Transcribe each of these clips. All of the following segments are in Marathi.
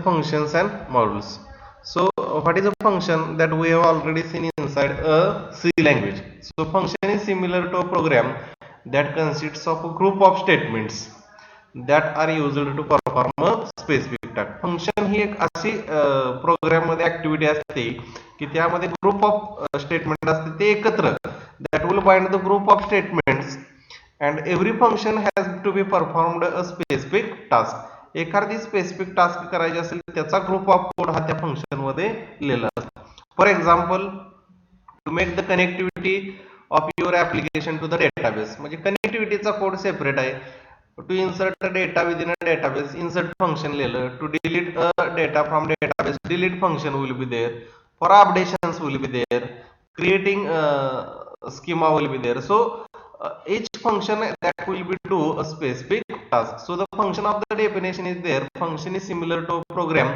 functions and modules. So what is a function that we have already seen inside a C language? So function is similar to a program that consists of a group of statements that are used to perform a specific task. Function ही एक अशी प्रोग्राम मध्ये ऍक्टिव्हिटी असते की त्यामध्ये ग्रुप ऑफ स्टेटमेंट असते ते एकत्र that will bind the group of statements and every function has to be performed a specific task. एखादी स्पेसिफिक टास्क करायची असेल त्याचा ग्रुप ऑफ कोड हा त्या फंक्शन मध्ये लिहिलेला असतो. For example to make the connectivity of your application to the database, म्हणजे कनेक्टिव्हिटीचा कोड सेपरेट आहे. To insert a data within a database, insert function लिहिलं. To delete a data from database, delete function will be there. For updations will be there. Creating schema will be there. So each function that will be do a specific task. So the function of the definition is there. Function is similar to a program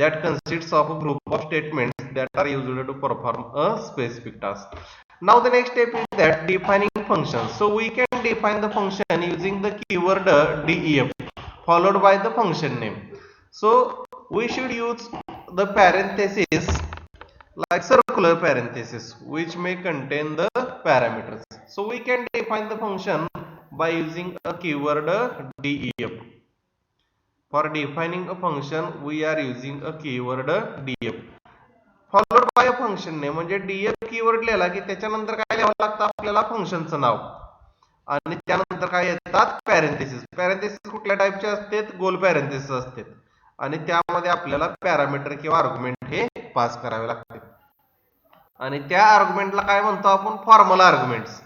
that consists of a group of statements that are used to perform a specific task. Now the next step is that defining functions. So we can define the function using the keyword def followed by the function name. So we should use the parenthesis like circular parenthesis which may contain the parameters. So we can define the function by using a keyword def. For defining a function we are using a keyword def followed by a function name. म्हणजे def keyword लिहिला की त्याच्यानंतर काय लिहावं लागतं आपल्याला फंक्शनचं नाव आणि त्यानंतर काय येतात पॅरेंथेसिस. पॅरेंथेसिस कुठल्या टाइपचे असतात? गोल पॅरेंथेसिस असतात आणि त्यामध्ये आपल्याला पॅरामीटर किंवा आर्ग्युमेंट हे पास करावे लागते आणि त्या आर्ग्युमेंटला काय म्हणतो आपण? Formal arguments.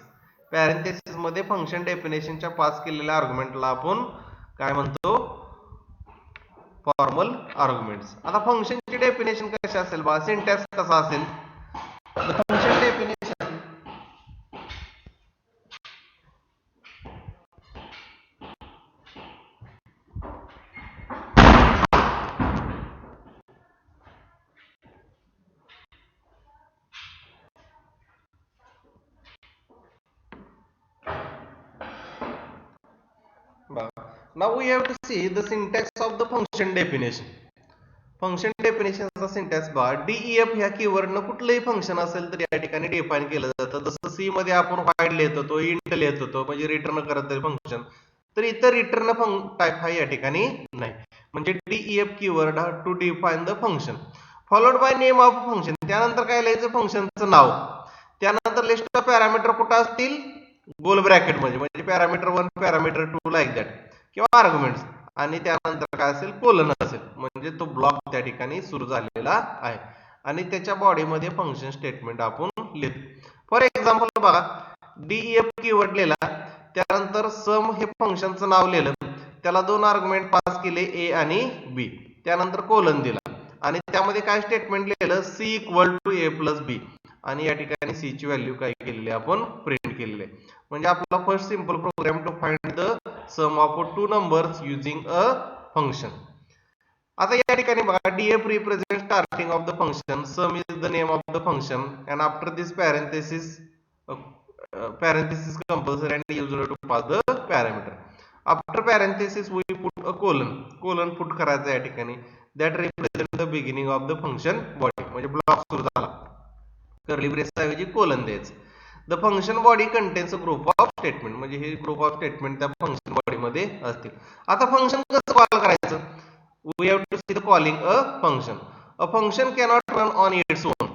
पॅरेंथेसिस मध्ये फंक्शन डेफिनेशनच्या पास केलेल्या आर्ग्युमेंटला आपण काय म्हणतो? Formal arguments. आता फंक्शनची डेफिनेशन कशी असेल बा? सिंटॅक्स कसा असेल? Function definition now we have to see the syntax of the function definition. Function डेफिनेशनचा सिंटॅक्स बा def ह्या कीवर्डनं कुठलंही फंक्शन असेल तर या ठिकाणी डिफाइन केलं जातं. जसं सी मध्ये आपण व्हाईड लिहित होतो, इंट लिहित होतो म्हणजे रिटर्न करत फंक्शन, तर इतर रिटर्न टाइप हा या ठिकाणी नाही. म्हणजे def कीवर्ड हा to define the function followed by name of function. त्यानंतर काय लिहायचं? फंक्शनचं नाव. त्यानंतर लिस्ट ऑफ पॅरामीटर कुठं असतील? गोल ब्रॅकेट मध्ये, म्हणजे पॅरामीटर 1 पॅरामीटर 2 लाईक दॅट किंवा आर्ग्युमेंट्स आणि त्यानंतर काय असेल? कोलन असेल. म्हणजे तो ब्लॉक त्या ठिकाणी सुरू झालेला आहे आणि त्याच्या बॉडीमध्ये फंक्शन स्टेटमेंट आपण लिहितो. फॉर एक्झाम्पल बघा def कीवर्ड लिहिला, त्यानंतर सम हे फंक्शनचं नाव लिहिलं, त्याला दोन आर्ग्युमेंट पास केले a आणि b, त्यानंतर कोलन दिला आणि त्यामध्ये काय स्टेटमेंट लिहिलं? c equal to a plus b आणि या ठिकाणी c ची व्हॅल्यू काय केलेली आपण? प्रिंट केलेली आहे. म्हणजे आपला first simple program to find the sum of two numbers using a function. आता या ठिकाणी बघा def represents starting of the function, sum is the name of the function and after this parenthesis compulsory and used to pass the parameter. After parenthesis we put a colon put करायचं या ठिकाणी that represents the beginning of the function body, म्हणजे ब्लॉक सुरू झाला. कर्ली ब्रेस ऐवजी कोलन द्यायचं. The function body contains a group of statement, म्हणजे हे ग्रुप ऑफ स्टेटमेंट त्या फंक्शन बॉडी मध्ये असतील. आता फंक्शन कसं कॉल करायचं? We have to see the calling a function. A function cannot run on its own.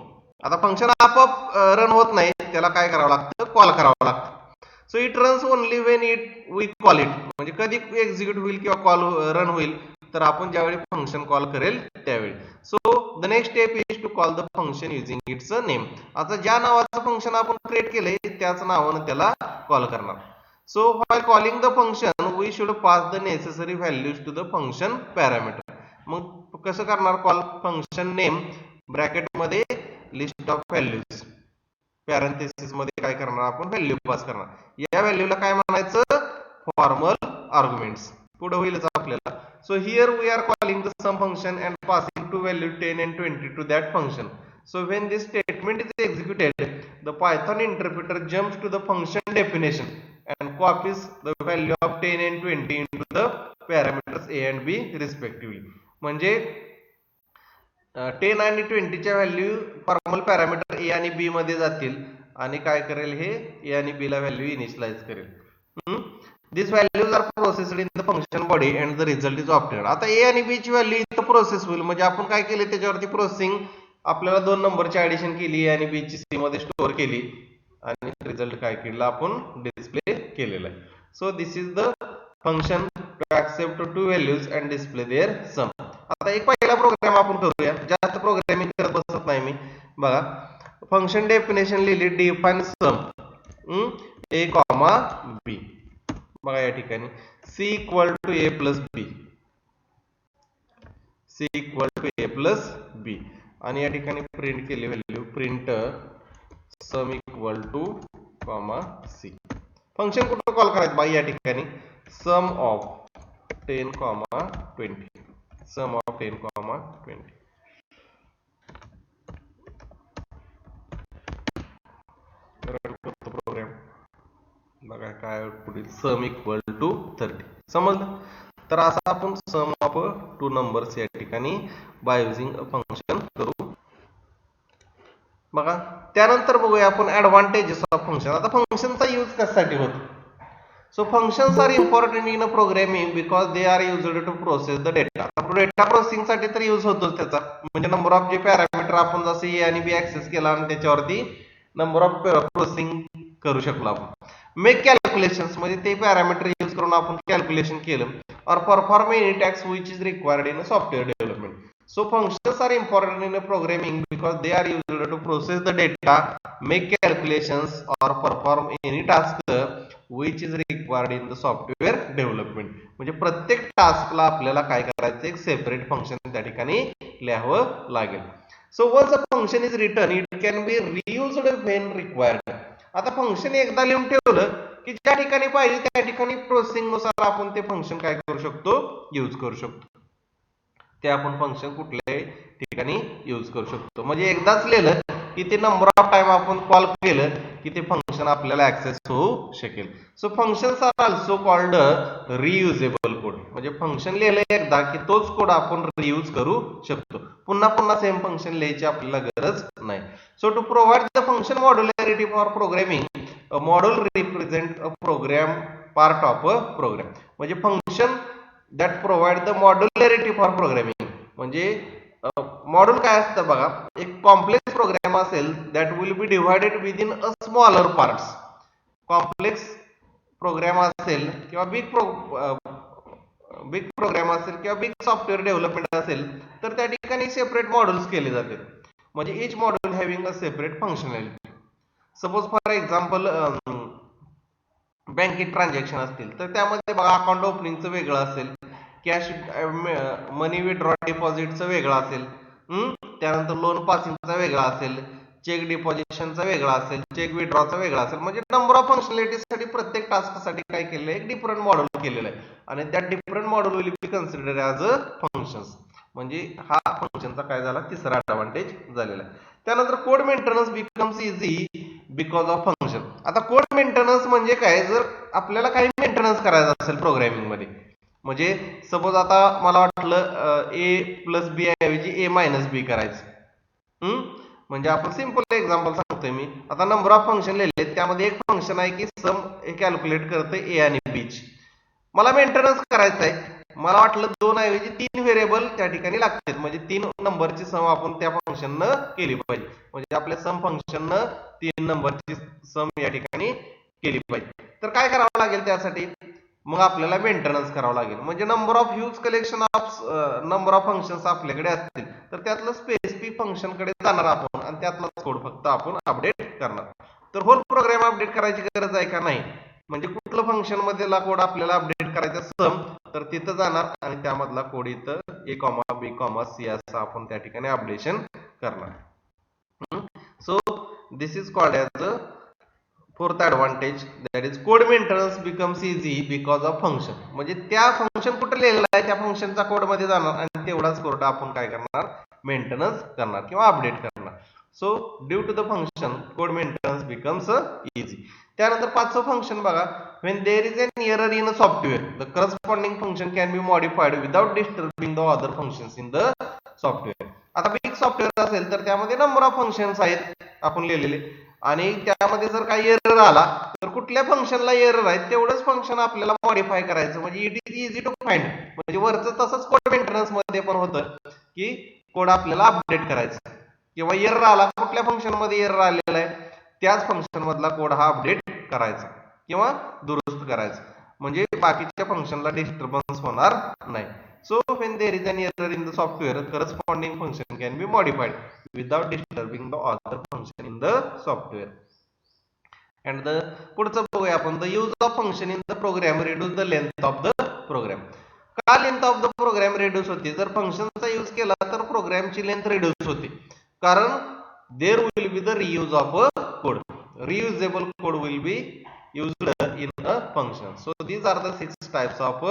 आता फंक्शन आपोआप रन होत नाही, त्याला काय करावं लागतं? कॉल करावं लागतं. So it runs only when we call it, म्हणजे कधी एक्झिक्यूट होईल किंवा कॉल रन होईल तर आपण ज्यावेळी फंक्शन कॉल करेल त्यावेळी. So the next step is to call the function using its name. आता ज्या नावाचं फंक्शन आपण क्रिएट केलंय त्याच नावानं त्याला कॉल करणार. So while calling the function we should pass the necessary values to the function parameter. मग कसं करणार कॉल? फंक्शन नेम ब्रॅकेट मध्ये लिस्ट ऑफ व्हॅल्यूज, पॅरेंथेसिस मध्ये काय करणार आपण? व्हॅल्यू पास करणार. या व्हॅल्यूला काय म्हणायचं? Formal arguments. पुढे होईलच आपल्याला. So here we are calling the sum function and passing two value 10 and 20 to that function. So when this statement is executed, the Python interpreter jumps to the function definition and copies the value of 10 and 20 into the parameters a and b respectively. म्हणजे 10 आणि 20 च्या व्हॅल्यू फॉर्मल पॅरामीटर ए आणि बी मध्ये जातील आणि काय करेल हे ए आणि बी ला व्हॅल्यू इनिशियलाइज करेल. This values are processed in the function body and the result is obtained. आता ए आणि बी ची व्हॅल्यू इथं प्रोसेस होईल म्हणजे आपण काय केले त्याच्यावरती प्रोसेसिंग आपल्याला 2 नंबरची ऍडिशन केली आणि बी ची सी मध्ये स्टोअर केली आणि रिझल्ट काय केला आपण डिस्प्ले केलेला आहे. So this is the function to accept 2 values and display their sum. आता एक पहिला प्रोग्राम आपण करूया, जास्त प्रोग्रामिंग करत बसत नाही मी. बघा फंक्शन डेफिनेशन लिहिली define sum A comma B. बघा या ठिकाणी C equal to A plus B, C equal to A plus B आणि या ठिकाणी प्रिंट केली value print sum equal to comma C. Function कुठं कॉल करायचं बाई या ठिकाणी sum of 10 comma 20, sum of 10 comma 20. Run करतो प्रोग्राम. बघा काय पुढील सम इक्वल टू 30 समजलं. तर असं आपण सम ऑफ 2 नंबर्स या ठिकाणी बाय युजिंग अ फंक्शन करू. बघा त्यानंतर बघूया आपण ऍडव्हान्टेजेस ऑफ फंक्शन. आता फंक्शनचा यूज कशासाठी होतो. So functions are important in a programming because they are used to process the data. Data processing साठी तर यूज होतोच त्याचा, म्हणजे नंबर ऑफ जे पॅरामीटर आपण जसं ए आणि बी ऍक्सेस केला आणि त्याच्यावरती नंबर ऑफ प्रोसेसिंग करू शकलो आपण. मेक कॅल्क्युलेशन्स म्हणजे ते पॅरामीटर यूज करून आपण कॅल्क्युलेशन केलं और perform any tax which is required in software development. So functions are important in programming because they are used to process the data, make calculations or perform any task which is required in the software development. म्हणजे प्रत्येक टास्कला आपल्याला काय करायचं एक सेपरेट फंक्शन त्या ठिकाणी लिहावं लागेल. So once a function is written it can be reused when required. आता फंक्शन एकदा लिहून ठेवलं की ज्या ठिकाणी पाहिजे त्या ठिकाणी प्रोसेसिंग नुसार आपण ते फंक्शन काय करू शकतो यूज करू शकतो. ते आपण फंक्शन कुठल्याही ठिकाणी यूज करू शकतो. म्हणजे एकदाच लिहिलं की ते नंबर ऑफ टाइम आपण कॉल केलं की ते फंक्शन आपल्याला ऍक्सेस होऊ शकेल. So functions are also called reusable code. म्हणजे फंक्शन लिहिलं एकदा की तोच कोड आपण रियूज करू शकतो, पुन्हा पुन्हा सेम फंक्शन लिहायची आपल्याला गरज नाही. So to provide the function modularity for programming, module represent a program part of a program. म्हणजे function that provide the modularity for programming. म्हणजे मॉड्यूल काय असतं बघा, एक कॉम्प्लेक्स प्रोग्राम असेल that will be divided within a smaller parts. Complex program असेल किंवा बिग प्रोग्राम असेल किंवा बिग सॉफ्टवेअर डेव्हलपमेंट असेल तर त्या ठिकाणी सेपरेट मॉड्यूल्स केले जातात. म्हणजे each module having a separate functionality. Suppose for example बँकेत ट्रान्झॅक्शन असतील तर त्यामध्ये बघा अकाउंट ओपनिंगचं वेगळं असेल, कॅश मनी विड्रॉ डिपॉझिटचं वेगळं असेल, त्यानंतर लोन पासिंगचा वेगळा असेल, चेक डिपॉझिशनचा वेगळा असेल, चेक विड्रॉचा वेगळा असेल. म्हणजे नंबर ऑफ फंक्शनॅलिटीसाठी प्रत्येक टास्कसाठी काय केलेलं आहे एक डिफरंट मॉड्यूल केलेलं आहे आणि त्या different module will be considered as a functions. म्हणजे हा फंक्शनचा काय झाला तिसरा ऍडव्हान्टेज झालेला आहे. त्यानंतर code maintenance becomes easy because of function. आता कोड मेंटेनन्स म्हणजे काय, जर आपल्याला काही मेंटेनन्स करायचं असेल प्रोग्रामिंग मध्ये, म्हणजे सपोज आता मला वाटलं ए प्लस बी ऐवजी ए मायनस बी करायचं. म्हणजे आपण सिंपल एक्झाम्पल सांगतोय मी. आता नंबर ऑफ फंक्शन लिहिले त्यामध्ये एक फंक्शन आहे की सम हे कॅल्क्युलेट करतं ए आणि बी. मला मेंटेनन्स करायचं आहे, मला वाटलं 2 ऐवजी 3 व्हेरिएबल त्या ठिकाणी लागतात, म्हणजे 3 नंबरची सम आपण त्या फंक्शननं केली पाहिजे. म्हणजे आपल्या सम फंक्शननं 3 नंबरची सम या ठिकाणी केली पाहिजे. तर काय करावं लागेल त्यासाठी, मग आपल्याला मेंटेनन्स करावं लागेल. म्हणजे number of huge collection of number of functions आपल्याकडे असतील तर त्यातलं स्पेसिफिक फंक्शन कडे जाणार आपण आणि त्यातला कोड फक्त आपण अपडेट करणार. तर होल प्रोग्राम अपडेट करायची गरज आहे का नाही, म्हणजे कुठलं फंक्शन मधला कोड आपल्याला अपडेट करायचा सम तर तिथं जाणार आणि त्यामधला कोड इथं ए कॉमा बी कॉमा सी असं आपण त्या ठिकाणी अपडेशन करणार. So this is called as a fourth advantage, that is code maintenance becomes easy because of function. म्हणजे त्या फंक्शन कुठं लिहिलेलं आहे त्या फंक्शनचा कोड मध्ये जाणार आणि तेवढाच कोड आपण काय करणार मेंटेनन्स करणार किंवा अपडेट करणार. So due to the function code maintenance becomes easy. त्यानंतर 5th फंक्शन बघा, when there is an error in a software the corresponding function can be modified without disturbing the other functions in the software. आता बिग सॉफ्टवेअर असेल तर त्यामध्ये नंबर ऑफ फंक्शन्स आहेत आपण लिहिलेले, आणि त्यामध्ये जर काही एरर आला तर कुठल्या फंक्शनला एरर आहे तेवढंच फंक्शन आपल्याला मॉडिफाय करायचं. म्हणजे it is easy to find. म्हणजे वरचं तसंच कोड मेंटेनन्स मध्ये पण होतं की कोड आपल्याला अपडेट करायचा, किंवा एरर आला कुठल्या फंक्शन मध्ये एरर आलेला आहे त्याच फंक्शन मधला कोड हा अपडेट करायचा किंवा दुरुस्त करायचा, म्हणजे बाकीच्या फंक्शनला डिस्टर्बन्स होणार नाही. So when there is an error in the software, corresponding function can be modified without disturbing the other function in the software. And the पुढचं बघूया आपण, the use of function in the program reduce the length of the program. का length of the program reduce होते? जर फंक्शनचा यूज केला तर प्रोग्रामची लेंथ रिड्यूस होते, कारण there will be the reuse of a code. Reusable code will be used in a function. So these are the 6 types of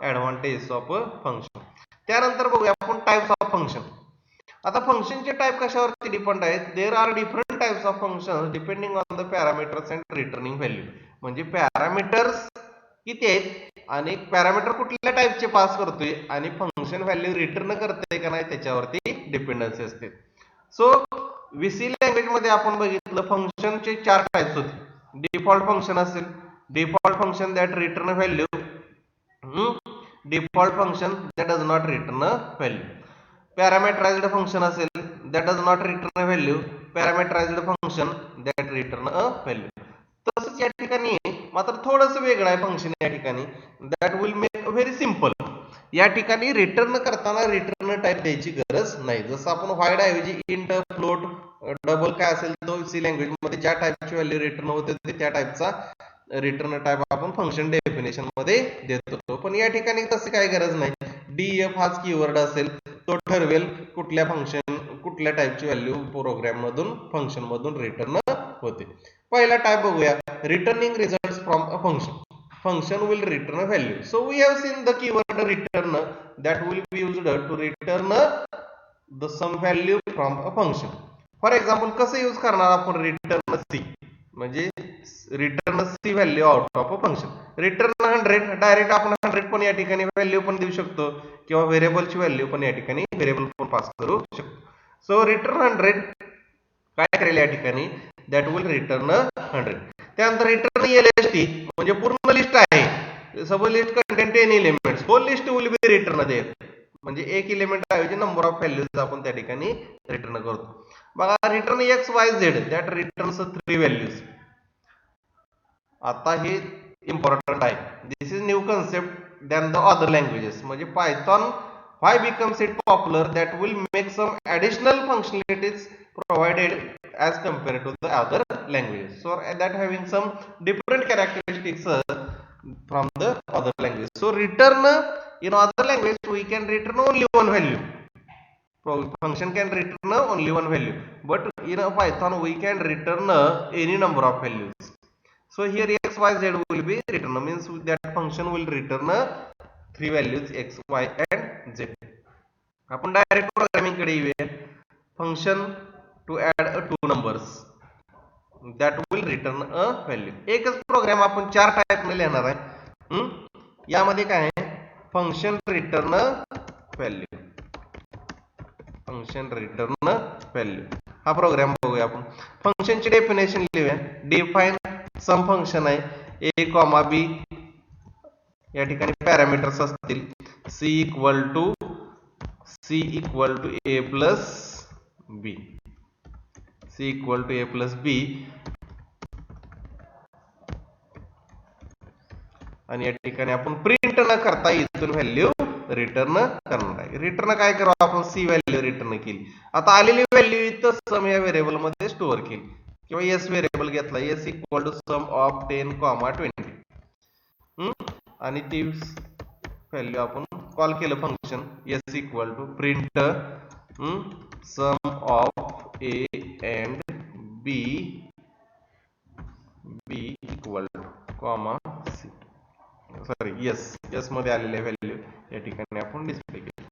advantages of a function. त्यानंतर बघूया आपण टाइप्स ऑफ फंक्शन. आता फंक्शनचे टाइप कशावरती डिपेंड आहेत? There are different types of function depending on the parameters and returning value. म्हणजे पॅरामीटर्स किती आहेत आणि पॅरामीटर कुठल्या टाइपचे पास करतोय आणि फंक्शन व्हॅल्यू रिटर्न करते का नाही त्याच्यावरती डिपेंडन्सी असते. सो VC लँग्वेज मध्ये आपण बघितलं फंक्शनचे 4 टाइप्स होते. डिफॉल्ट फंक्शन असेल, default function that return value, default function that does not return value. Parameterised function असेल that does not return value, parameterised function that return value. तसंच या ठिकाणी मात्र थोडंसं वेगळं आहे फंक्शन या ठिकाणी, that will make very simple. या ठिकाणी रिटर्न करताना रिटर्न टाइप द्यायची गरज नाही. जसं आपण व्हाईड ऐवजी इंट, फ्लोट, डबल काय असेल तो सी लँग्वेज मध्ये ज्या टाइपची व्हॅल्यू रिटर्न होते त्या टाइपचा रिटर्न टाइप आपण फंक्शन डेफिनेशन मध्ये देतो. पण या ठिकाणी तसं काही गरज नाही. डीएफ हाच कीवर्ड असेल, तो ठरवेल कुठल्या फंक्शन कुठल्या टाइपची व्हॅल्यू प्रोग्राम मधून फंक्शन मधून रिटर्न होते. पहिला टाइप बघूया, returning results from a function. Function will return a value. So we have seen the keyword return that will be used to return the some value from a function. For example, कसं यूज करणार आपण रिटर्न सी, म्हणजे return C value out of a function. Return 100, direct आपण 100 पण या ठिकाणी व्हॅल्यू पण देऊ शकतो, किंवा व्हेरिएबलची व्हॅल्यू पण या ठठिकाणी व्हेरिएबल पण पास करू शकतो. सो रिटर्न 100 काय करेल या ठिकाणी, दॅट विल रिटर्न 100. त्यानंतर रिटर्न एलएसटी म्हणजे पूर्ण लिस्ट आहे, sub list contain 10 elements, whole list will be return देत. म्हणजे एक एलिमेंट ऐवजी नंबर ऑफ व्हॅल्यूज आपण त्या ठिकाणी रिटर्न करतो. बघा return X Y Z that returns 3 values. आता हे इम्पॉर्टंट आहे. This is new concept than the other languages. म्हणजे Python why becomes it popular, that will make some additional functionalities provided as compared to the other languages. So that having some different characteristics from the other language. So return in other language we can return only one value. Function can return only one value, but in a Python we can return any number of values. So here x y z will be returned, means that function will return 3 values x, y and z. आपण डायरेक्ट प्रोग्रामिंग कडे येऊया. Function to add 2 numbers that will return a value. एकच प्रोग्राम आपण 4 टाइपने लिहिणार आहे. यामध्ये काय आहे, function return value, function return value हा प्रोग्राम बघूया आपण. फंक्शनची डेफिनेशन लिहूया. डिफाइन सम फंक्शन आहे a, b, या ठिकाणी पॅरामीटर्स असतील c equal to a plus b, c equal to a plus b, आणि या ठिकाणी आपण प्रिंट न करता इथून व्हॅल्यू रिटर्न करणार आहे. रिटर्न काय करू आपण, सी व्हॅल्यू रिटर्न केली. आता आलेली व्हॅल्यू इथं सम या व्हेरिएबल मध्ये स्टोअर केली, किंवा एस व्हेरिएबल घेतला, S equal to sum of 10, 20, आणि ती व्हॅल्यू आपण कॉल केलं function S equal to print sum of A and B equal to C. Sorry S मध्ये आलेल्या व्हॅल्यू या ठिकाणी आपण डिस्प्ले केली.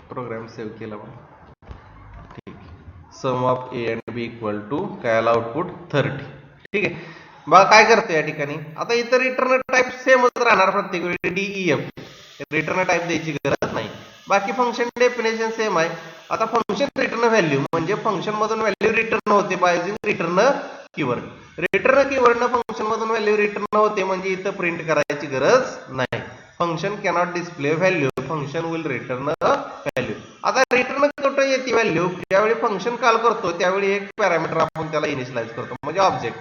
प्रोग्राम सेव्ह केला मग ठीक. Sum of A and B equal to काय आला आउटपुट 30. ठीक आहे. बघा काय करतो या ठिकाणी. आता इतर रिटर्न टाईप सेमच राहणार प्रत्येक वेळी DEF, रिटर्न टाईप द्यायची गरज नाही. बाकी फंक्शन डेफिनेशन सेम आहे. आता फंक्शन रिटर्न व्हॅल्यू म्हणजे फंक्शन मधून व्हॅल्यू रिटर्न होते by using return keyword. Return keyword function मधून व्हॅल्यू रिटर्न होते म्हणजे इथं प्रिंट करायची गरज नाही. Function cannot display value, function will return value. आता रिटर्न कुठे येते व्हॅल्यू, ज्यावेळी फंक्शन कॉल करतो त्यावेळी एक पॅरामीटर आपण त्याला इनिशियलाइज करतो म्हणजे ऑब्जेक्ट.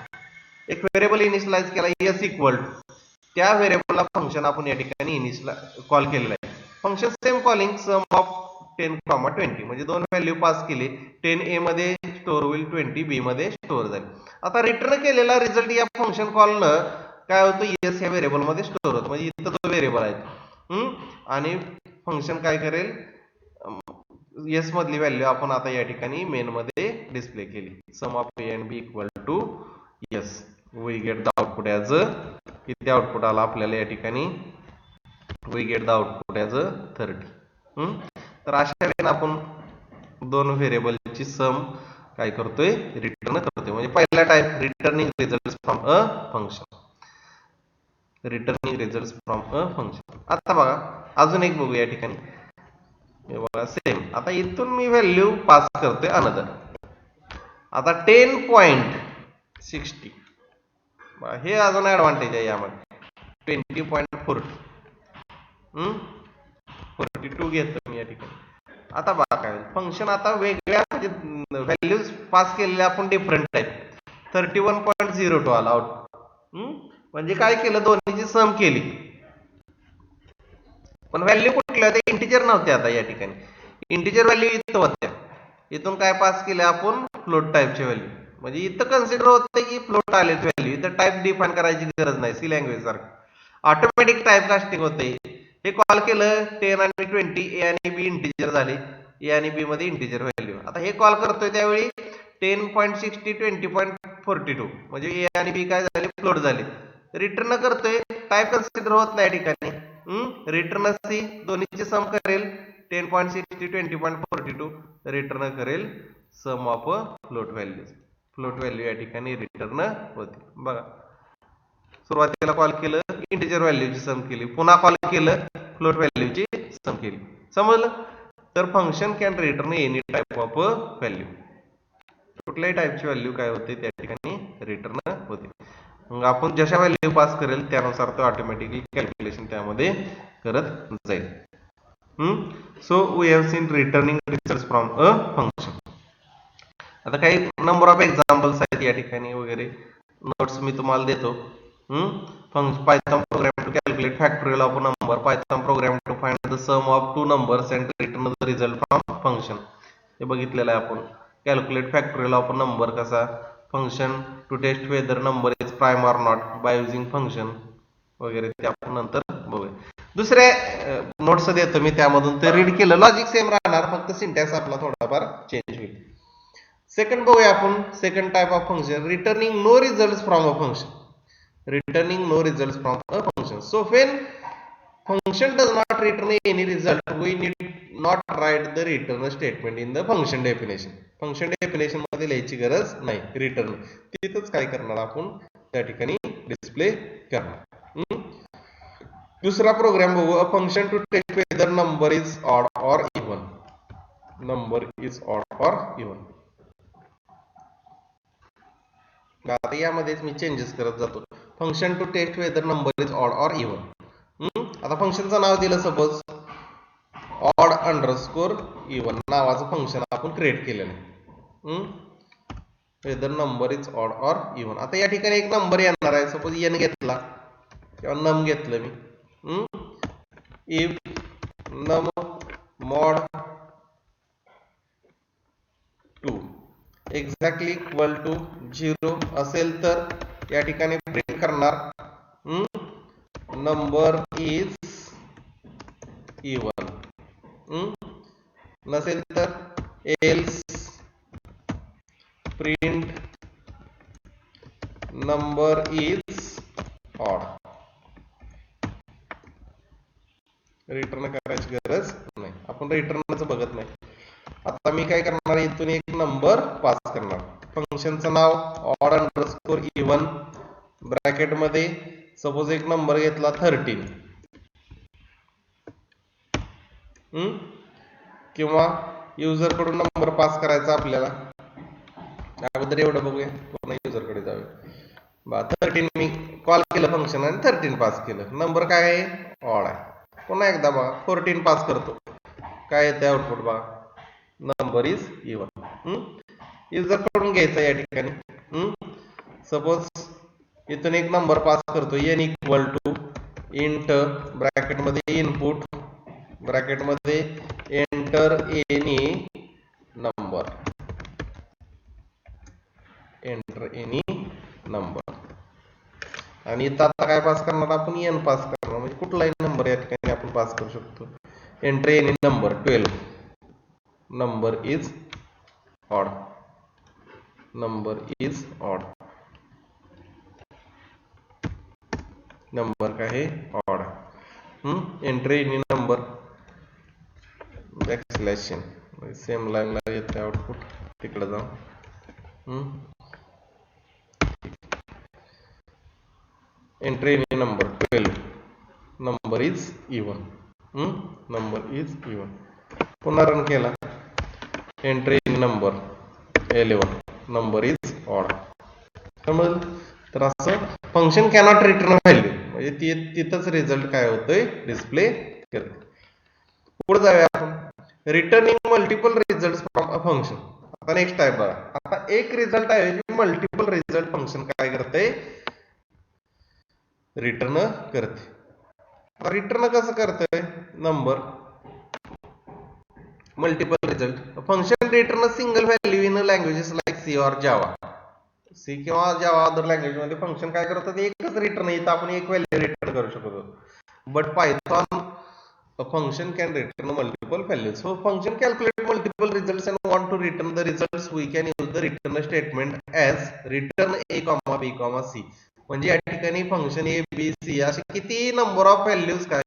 एक व्हेरिएबल इनिशियलाइज केला एस इक्वल टू, त्या व्हेरिएबलला फंक्शन आपण या ठिकाणी इनिशियलाइज कॉल केलेला आहे. Function same calling sum of 10, 20 म्हणजे दोन व्हॅल्यू पास केली. 10 ए मध्ये स्टोअर होईल, 20 बी मध्ये स्टोअर जाईल. आता रिटर्न केलेला रिझल्ट या फंक्शन कॉलनं काय होतं, एस या व्हेरिएबल मध्ये स्टोअर होतो म्हणजे इथं तो व्हेरिएबल आहे. आणि फंक्शन काय करेल, एस मधली व्हॅल्यू आपण आता या ठिकाणी मेन मध्ये डिस्प्ले केली. Sum of A and B equal to S. We get the output as किती आउटपुट आला आपल्याला या ठिकाणी, we get the output as 30. तर अशा वेळेला आपण दोन व्हेरिएबलची सम काय करतोय, रिटर्न करतोय. म्हणजे पहिला type returning result from a function, returning result from a function. आता बघा अजून एक बघू या ठिकाणी. हे बघा सेम. आता इथून मी व्हॅल्यू पास करतोय अनदर. आता 10.60 हे अजून ऍडव्हान्टेज आहे यामध्ये. 20.40 42 घेतो मी या ठिकाणी. आता बघा काय फंक्शन आता वेगळ्या म्हणजे व्हॅल्यूज पास केलेल्या आपण डिफरंट टाईप. 31.02 आला आउट. म्हणजे काय केलं, दोन्हीची सम केली पण व्हॅल्यू कुठल्या होत्या, इंटिजर नव्हत्या. आता या ठिकाणी इंटिजर व्हॅल्यू इथं होत्या. इथून काय पास केलं आपण, फ्लोट टाईपची व्हॅल्यू. म्हणजे इथं कन्सिडर होतं की फ्लोट आले व्हॅल्यू, इथं टाईप डिफाईन करायची गरज नाही. सी लँग्वेज सारखं ऑटोमॅटिक टाईप कास्टिंग होते. हे कॉल केलं 10 आणि 20 ए आणि बी इंटिजर झाले, ए आणि बी मध्ये इंटिजर व्हॅल्यू. आता हे कॉल करतोय त्यावेळी 10.60 20.42 म्हणजे ए आणि बी काय झाले, फ्लोट झाले. रिटर्न करतोय, टाईप कन्सिडर होत नाही ठिकाणी. रिटर्न सी दोन्हीची सम करेल 10.60 20.42, रिटर्न करेल sum of float value. Float value या ठिकाणी रिटर्न होते. बघा सुरुवातीला कॉल केलं इंटिजर व्हॅल्यूची सम केली, पुन्हा कॉल केलं फ्लोट व्हॅल्यूची सम केली. समजलं. तर function can return any type of value, कुठल्याही टाईपची व्हॅल्यू काय होते त्या ठिकाणी रिटर्न होते. मग आपण जशा व्हॅल्यू पास करेल त्यानुसार तो ऑटोमॅटिकली कॅल्क्युलेशन त्यामध्ये करत जाईल. So we have seen returning result from a function. आता काही नंबर ऑफ एक्झाम्पल्स आहेत या ठिकाणी वगैरे, नोट्स मी तुम्हाला देतो. Python program to calculate factorial of a number, Python program to find the sum of two numbers and return the result from function. हे बघितलेलं आहे आपण. Calculate factorial of a number कसा, function to test whether number is prime or not by using function वगैरे, ते आपण नंतर बघूया. दुसरे नोट्स देतो मी त्यामधून, ते रीड केलं. लॉजिक सेम राहणार, फक्त सिंटॅक्स आपला थोडाफार चेंज होईल. सेकंड बघूया आपण. Second type of function, returning no result from a function. Returning no result from a function. So when function does not return any result, we need not write the return statement in the function definition. Function definition मध्ये लिहायची गरज नाही. रिटर्न तिथंच काय करणार आपण, त्या ठिकाणी डिस्प्ले करणार. दुसरा प्रोग्राम बघू. A function to test whether number is odd or even. Number is odd or even. आता यामध्येच मी चेंजेस करत जातो. Function to test whether number is odd or even. आता फंक्शनचं नाव दिलं सपोज ऑड अंडरस्कोर इव्हन नावाचं फंक्शन आपण क्रिएट केलेलं आहे. Whether number is odd or even. आता या ठिकाणी एक नंबर येणार आहे, सपोज एन घेतला किंवा नम घेतलं मी. If num mod 2 exactly equal to 0 असेल तर या ठिकाणी प्रिंट करणार नंबर इज इव्हन. नसेल तर else print number is odd. Return करायची गरज नाही, आपण रिटर्नच बघत नाही. आता मी काय करणार, इथून एक नंबर पास करणार. फंक्शनचं नाव ऑड अंडरस्कोर इव्हन ब्रॅकेट मध्ये सपोज एक नंबर घेतला 13 किंवा युजर कडून नंबर पास करायचा आपल्याला. अगोदर एवढं बघूया, पुन्हा युजर कडे जाऊया. 13 मी कॉल केलं फंक्शन आणि 13 पास केलं. नंबर काय आहे? ऑड आहे. पुन्हा एकदा बघा 14 पास करतो, काय येते आउटपुट बघा, नंबर इज इवन. युजर कडून घ्यायचा या ठिकाणी. सपोज इथून एक नंबर पास करतो n equal to int bracket मध्ये इनपुट ब्रॅकेट मध्ये enter any number, enter any number. आणि इथं आता काय पास करणार आपण? n पास करणार, म्हणजे कुठलाही नंबर या ठिकाणी आपण पास करू शकतो. Enter any number 12, number is odd, number is odd, number काय आहे? Odd. Enter any number backslash n, same line ला येते आउटपुट, तिकडे जाऊन enter any number 12, number is even, number is even. पुन्हा रन केला, enter any number 11, number is odd. समज तर असं फंक्शन कॅनॉट रिटर्न व्हॅल्यू, म्हणजे तिथंच रिझल्ट काय होतोय? डिस्प्ले करते. पुढे जाऊया आपण, returning multiple result from a function. आता नेक्स्ट आहे बघा, आता एक रिझल्ट आहे मल्टिपल रिझल्ट फंक्शन काय करते? रिटर्न करते. रिटर्न कसं करतंय? Number multiple result. Function return single value in languages like C or Java. C किंवा जावा अदर लँग्वेज मध्ये फंक्शन काय करतात? एकच रिटर्न येतं, आपण एक व्हॅल्यू रिटर्न करू शकतो. But Python function can return multiple values. So function calculate multiple results and want to return the results, we can use the return statement as return a comma b comma c. म्हणजे या ठिकाणी फंक्शन ए बी सी असे किती नंबर ऑफ व्हॅल्यूज काय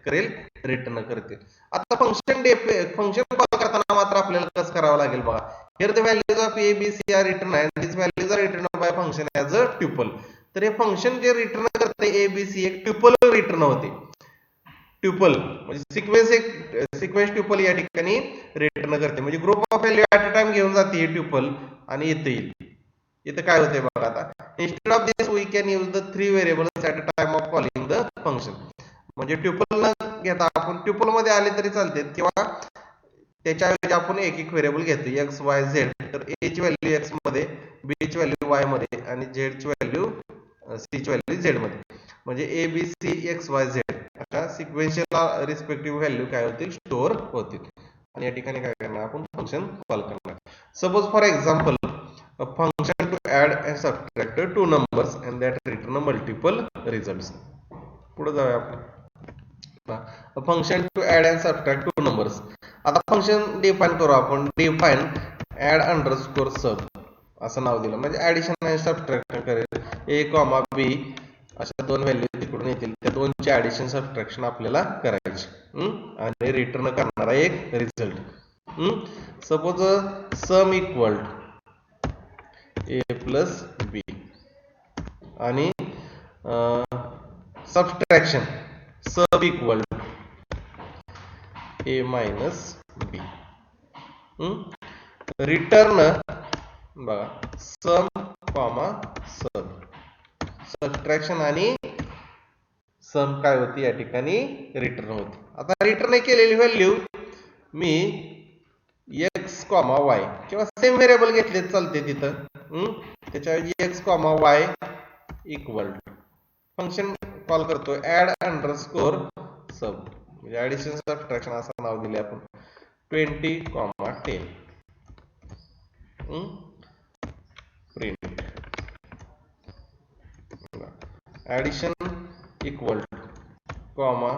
करेल? रिटर्न करतील. आता फंक्शन कॉल करताना मात्र आपल्याला कसं करावं लागेल बघा. Here the values of a b c are written and these values are written by function as a tuple. तर हे फंक्शन जे रिटर्न करते ए बी सी एक ट्युपल रिटर्न होते. ट्युपल म्हणजे सिक्वेन्स ट्युपल या ठिकाणी रिटर्न करते, म्हणजे group of value at a time घेऊन जाते ट्युपल आणि इथे येईल. इथं काय होते बघा, आता instead of this we can use the 3 variables at a time of calling the function. म्हणजे ट्युपल न घेता आपण ट्युपल मध्ये आले तरी चालते, किंवा त्याच्याऐवजी आपण एक व्हेरिएबल घेतो एक्स वाय झेड. तर ए ची व्हॅल्यू एक्स मध्ये, बी ची व्हॅल्यू वाय मध्ये आणि झेड ची व्हॅल्यू सी ची व्हॅल्यू झेड मध्ये. म्हणजे A B C X Y Z अशा सिक्वेन्शियल रिस्पेक्टिव्ह व्हॅल्यू काय होतील? स्टोअर होतील. आणि या ठिकाणी काय करणार आपण? फंक्शन कॉल करणार. Suppose for example a function to add and subtract two numbers and that return multiple results. पुढे जाऊया आपण, a function to add and subtract two numbers. आता फंक्शन डिफाइन करू आपण, डिफाइन add underscore sub असं नाव दिलं, म्हणजे ऍडिशन आणि सबट्रॅक्शन करेल. ए कॉमा बी अशा दोन व्हॅल्यू तिकडून येतील, त्या दोनचे ऍडिशन सबट्रॅक्शन आपल्याला करायचे आणि रिटर्न करणारा एक रिझल्ट. सपोज सम इक्वल ए प्लस बी आणि सबट्रॅक्शन सब इक्वल ए मायनस बी. रिटर्न बघा सम कॉमा सब, सबट्रॅक्शन आणि सम काय होती या ठिकाणी? रिटर्न होती. आता रिटर्न केलेली व्हॅल्यू मी एक्स कॉमा वाय किंवा सेम व्हेरिएबल घेतले चालते तिथं, त्याच्याऐवजी X comma Y equal function call करतो ऍड अंडरस्कोर सब, म्हणजे ऍडिशन सबट्रॅक्शन असं नाव दिले आपण, 20 comma 10 print addition equal comma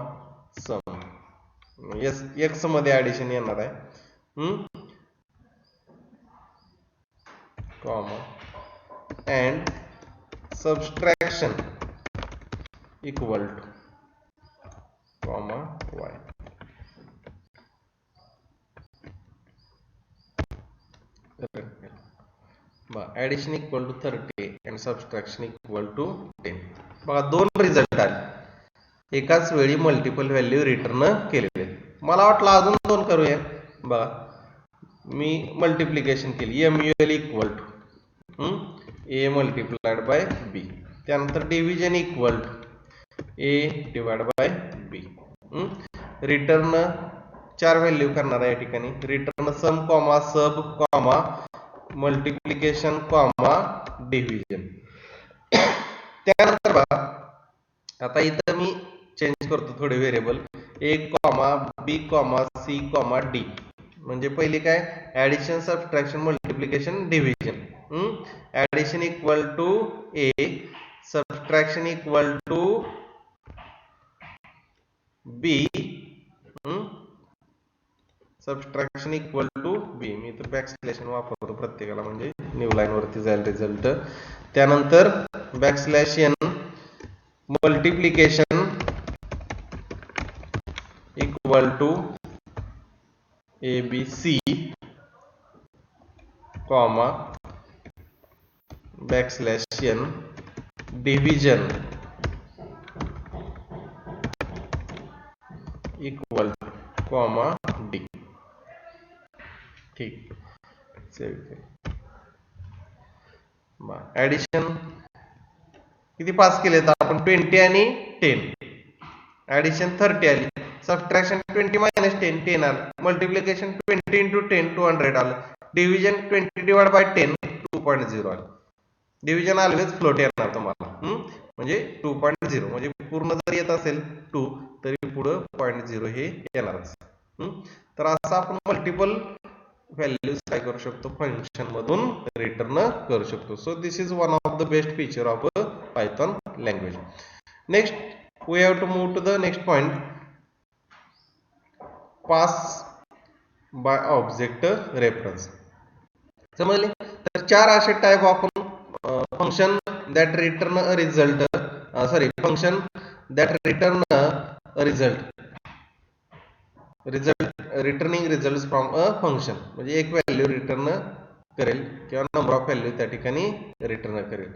sum. X मध्ये ऍडिशन येणार आहे comma and subtraction equal to comma Y. addition equal to 30 and subtraction equal to 10. बघा दोन रिझल्ट आले, एकाच वेळी मल्टिपल व्हॅल्यू रिटर्न केलेले. मला वाटलं अजून दोन करूया. बघा मी मल्टिप्लिकेशन केली, MUL equal to A multiplied by B. त्यानंतर division equal to A divide by B. Return चार व्हॅल्यू करणार आहे या ठिकाणी. Return sum comma sub comma multiplication comma division. त्यानंतर बघा आता इथं मी चेंज करतो थोडे variable, A comma B comma C comma D. म्हणजे पहिले काय addition subtraction multiplication division. Addition equal to A, subtraction equal to B, subtraction equal to B. मी तर बॅकस्लॅश वापरतो प्रत्येकाला म्हणजे न्यू लाईन वरती जाईल रिझल्ट. त्यानंतर backslash n multiplication equal to ABC comma backslash n division equal comma D. ठीक, ऍडिशन किती पास केले तर आपण 20 आणि 10. ऍडिशन 30 आली, सबट्रॅक्शन 20 मायनस 10 10 आलं, मल्टिप्लिकेशन 20 इंटू 10 200 आलं, डिव्हिजन 20 डिवाइड बाय 10 2.0 आलं. डिव्हिजन ऑलवेज फ्लोट येणार तुम्हाला, म्हणजे 2.0 म्हणजे पूर्ण जर येत असेल 2 तरी पुढे 0.0 हे येणारच. तर असं आपण मल्टिपल व्हॅल्यूज काय करू शकतो, फंक्शन मधून रिटर्न करू शकतो. So this is one of the best feature of Python language. Next we have to move to the next point, pass by object reference. समजले? तर चार असे टाइप आपण function that return a result, function that return a returning result from a function. म्हणजे एक व्हॅल्यू रिटर्न करेल किंवा नंबर ऑफ व्हॅल्यू त्या ठिकाणी रिटर्न करेल.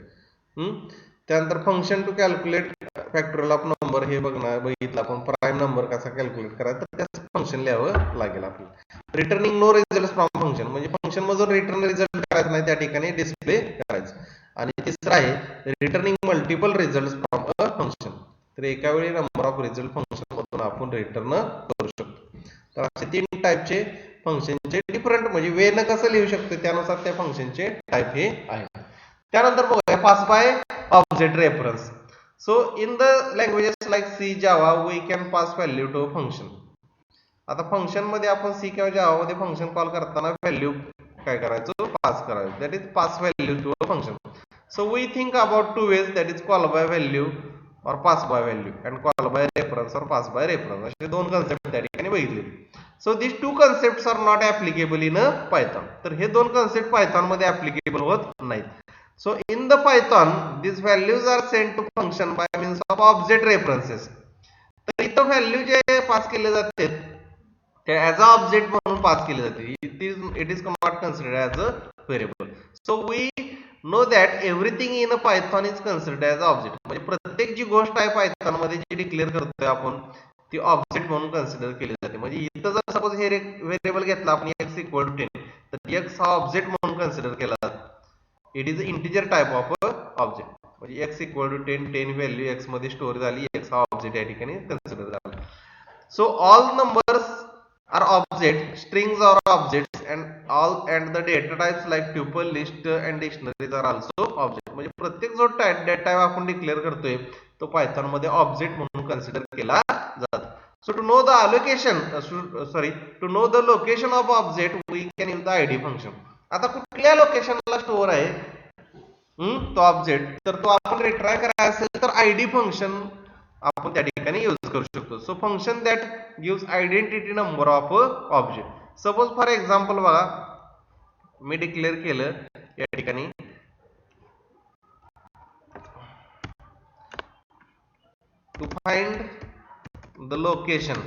त्यानंतर function to calculate factorial of number. हे बघितलं आपण प्राईम नंबर कसा कॅल्क्युलेट करायचा, तर त्याचं फंक्शन लिहावं लागेल आपल्याला. Returning no result from function, म्हणजे फंक्शन मधून रिटर्न रिझल्ट करायचं नाही, त्या ठिकाणी डिस्प्ले करायचं. आणि तिसरं आहे returning multiple result from a function. तर एका वेळी नंबर ऑफ रिझल्ट फंक्शन मधून आपण रिटर्न करू शकतो. तर असे तीन टाइपचे फंक्शनचे डिफरंट म्हणजे वे न कसं लिहू शकतो त्यानुसार त्या फंक्शनचे टाइप हे आहेत. त्यानंतर बघूया pass by object reference. So in the languages like C, Java we can pass value to function. आता फंक्शन मध्ये आपण C किंवा Java मध्ये फंक्शन कॉल करताना व्हॅल्यू काय करायचं, पास करायचं. That is pass value to a function. So we think about two ways, that is call by value or pass by value and call by reference or pass by reference. असे दोन कन्सेप्ट त्या ठिकाणी बघितले. So this two concepts are not applicable in Python. तर हे दोन कन्सेप्ट पायथॉन मध्ये ऍप्लिकेबल होत नाहीत. So in the Python, these values are sent to function by means of object references. तर इथं व्हॅल्यू जे पास केले जाते ते ऍज अ ऑब्जेक्ट म्हणून पास केले जाते. It is not considered as a variable. So we know that everything in a Python is considered as a object. म्हणजे प्रत्येक जी गोष्ट आहे पायथॉन मध्ये जी डिक्लेअर करतोय आपण ती ऑब्जेक्ट म्हणून कन्सिडर केली जाते. म्हणजे इथं जर सपोज हे व्हेरिएबल घेतला आपण x इक्वल टू 10, तर x हा ऑब्जेक्ट म्हणून कन्सिडर केला जातो. It is integer type of object. म्हणजे x equal to 10 10 value x मध्ये स्टोअर झाली, x हा ऑब्जेक्ट या ठिकाणी कन्सिडर झाला. So all numbers are object, strings are objects and the data types like tuple, list and dictionaries are also object. म्हणजे प्रत्येक जो डेटा टाइप आपण डिक्लेअर करतोय तो पायथॉन मध्ये ऑब्जेक्ट म्हणून कन्सिडर केला जातो. So to know the allocation, to know the location of object, we can use the id function. आता कुठल्या लोकेशनला स्टोअर आहे तो ऑब्जेक्ट, तर तो आपण रिट्राय करायचा असेल तर आयडी फंक्शन आपण त्या ठिकाणी यूज करू शकतो. So function that gives identity number of object. Suppose for example बघा मी डिक्लेअर केलं या ठिकाणी to find the location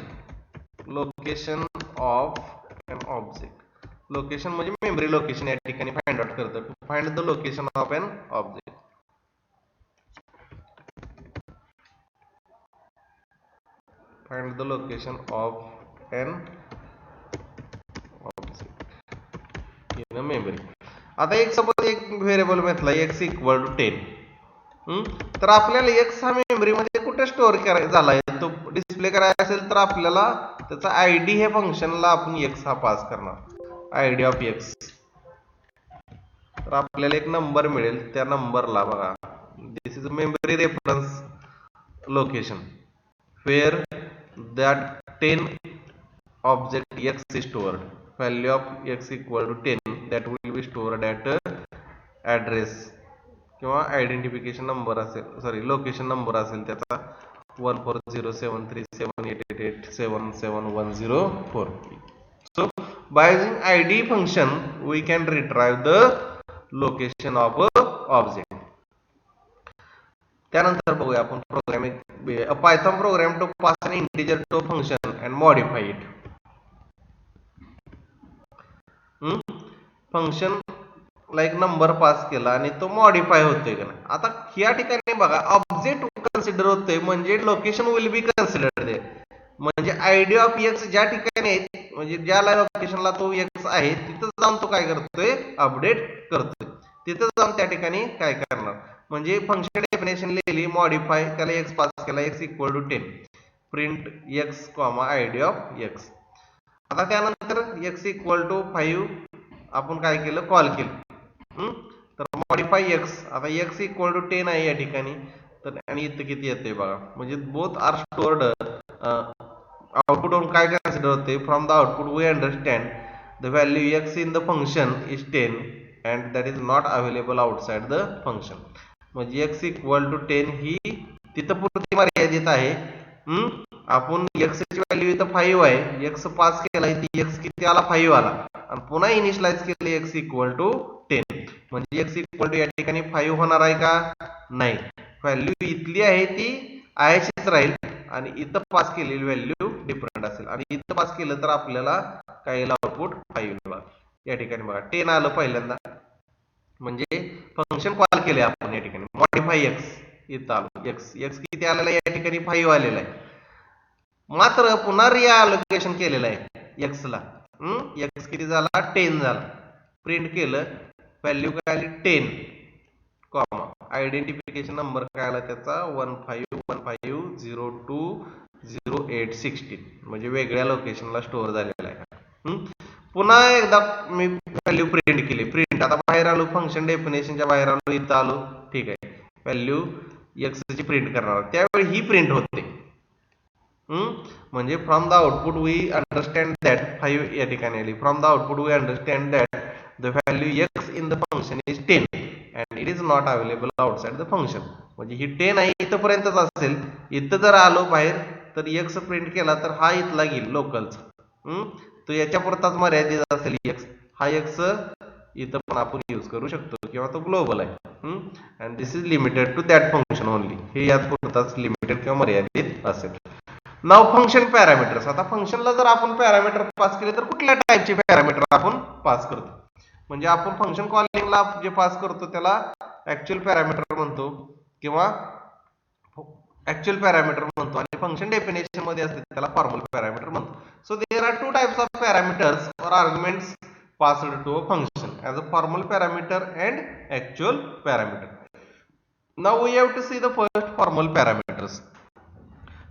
of an object. Location म्हणजे मेमरी लोकेशन या ठिकाणी फाइंड आउट करतं. To find the location of an object. Find the location of an object in a memory. आता एक सपोज एक व्हेरिएबल घेतला x इक्वल टू 10. तर आपल्याला x हा मेमरीमध्ये कुठे स्टोअर करायचा झालाय तो डिस्प्ले करायचा असेल तर आपल्याला त्याचा आयडी हे फंक्शनला आपण x हा पास करणार, आयडी ऑफ x. तर आपल्याला एक नंबर मिळेल, त्या नंबरला बघा this is memory reference location where that 10 object x is stored. Value of x equal to 10 that will be stored at address किंवा आयडेंटिफिकेशन नंबर असेल, सॉरी लोकेशन नंबर असेल त्याचा 14073788877104. So by using id function we can retrieve the location of a object. त्यानंतर बघूया आपण programming Python program to pass an integer to a function and modify it. Function like number pass केला आणि तो मॉडिफाय होतोय का नाही. आता या ठिकाणी बघा ऑब्जेक्ट कन्सिडर होतोय म्हणजे लोकेशन विल बी कन्सिडर्ड. म्हणजे आयडी ऑफ एक्स ज्या ठिकाणी आहे म्हणजे ज्या लोकेशनला तो एक्स आहे तिथं जाऊन तो काय करतोय, अपडेट करतोय. तिथं जाऊन त्या ठिकाणी काय करणार म्हणजे फंक्शन डेफिनेशन लिहिली, मॉडिफाय, त्याला एक्स पास केला, x equal to 10, print x comma ID of x. आता त्यानंतर एक्स इक्वल टू 5 आपण काय केलं, कॉल केलं. तर मॉडिफाय एक्स, आता एक्स इक्वल टू 10 आहे या ठिकाणी. तर आणि इथं किती येते बघा, म्हणजे बोथ आर स्टोर्ड. आउटपुट वरून काय कन्सिडर होते, from the output we understand the value x in the function is 10 and that is not available outside the function. म्हणजे एक्स इक्वल टू 10 ही तिथं पुरती मर्यादित आहे. आपण एक्स ची व्हॅल्यू इथं 5 आहे, एक्स पास केला, ती एक्स किती आला, 5 आला, आणि पुन्हा इनिशियलाइज केले एक्स इक्वल टू 10. म्हणजे एक्स इक्वल टू या ठिकाणी 5 होणार आहे का, नाही, व्हॅल्यू इथली आहे ती आहेशीच राहील आणि इथं पास केलेली व्हॅल्यू डिफरंट असेल. आणि इथं पास केलं तर आपल्याला काय येईल, आउटपुट 5 बघा. या ठिकाणी बघा 10 आलं पहिल्यांदा, म्हणजे फंक्शन कॉल केले आपण या ठिकाणी मॉडिफाय एक्स, इथं आलो एक्स, एक्स किती आलेला या ठिकाणी 5 आलेला आहे. मात्र पुन्हा रिअलोकेशन केलेलं आहे एक्सला. एक्स किती झाला, 10 झाला. प्रिंट केलं, व्हॅल्यू काय आली 10 कॉमा आयडेंटिफिकेशन नंबर काय आला त्याचा 1515020816, म्हणजे वेगळ्या लोकेशनला स्टोअर झालेला आहे. पुन्हा एकदा मी व्हॅल्यू प्रिंट केली, प्रिंट, आता बाहेर आलो, फंक्शन डेफिनेशनच्या बाहेर आलो, इथं आलो, ठीक आहे, व्हॅल्यू एक्स ची प्रिंट करणार, त्यावेळी ही प्रिंट होते. म्हणजे from the output we understand that 5 या ठिकाणी आली, from the output we understand that the value x in the function is 10 and it is not available outside the function. म्हणजे ही 10 आहे इथपर्यंतच असेल, इथं जर आलो बाहेर तर एक्स प्रिंट केला तर हा इथला घेईल लोकलचा, तो याच्या पुरताच मर्यादित असेल एक्स. हा एक्स इथं पण आपण यूज करू शकतो किंवा तो ग्लोबल आहे. And this is limited to that function only, हे यात पुरताच लिमिटेड किंवा मर्यादित असेल. नाव फंक्शन पॅरामीटर्स. आता फंक्शनला जर आपण पॅरामीटर पास केले तर कुठल्या टाईपचे पॅरामीटर आपण पास करतो, म्हणजे आपण फंक्शन कॉलिंगला जे पास करतो त्याला ऍक्च्युअल पॅरामीटर म्हणतो किंवा ऍक्च्युअल पॅरामीटर म्हणतो, आणि फंक्शन डेफिनेशन मध्ये असते त्याला फॉर्मल पॅरामीटर म्हणतो. So there are 2 types of parameters or arguments passed to a function as a formal parameter and actual parameter. Now we have to see the first formal parameters.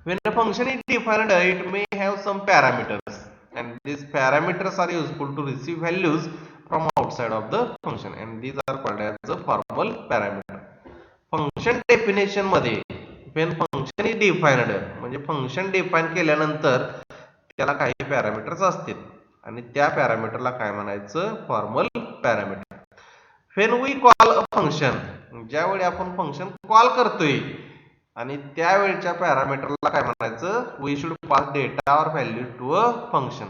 When a function is defined, it may have some parameters, and these parameters are useful to receive values from outside of the function, and these are called as the formal parameter. Function definition मध्ये when function is defined म्हणजे फंक्शन डिफाइन केल्यानंतर त्याला काही पॅरामीटर्स असतील आणि त्या पॅरामीटरला काय म्हणायचं, formal parameter. When we call a function, ज्यावेळी आपण फंक्शन कॉल करतोय आणि त्यावेळच्या पॅरामीटरला काय म्हणायचं, we should pass data or value to a function.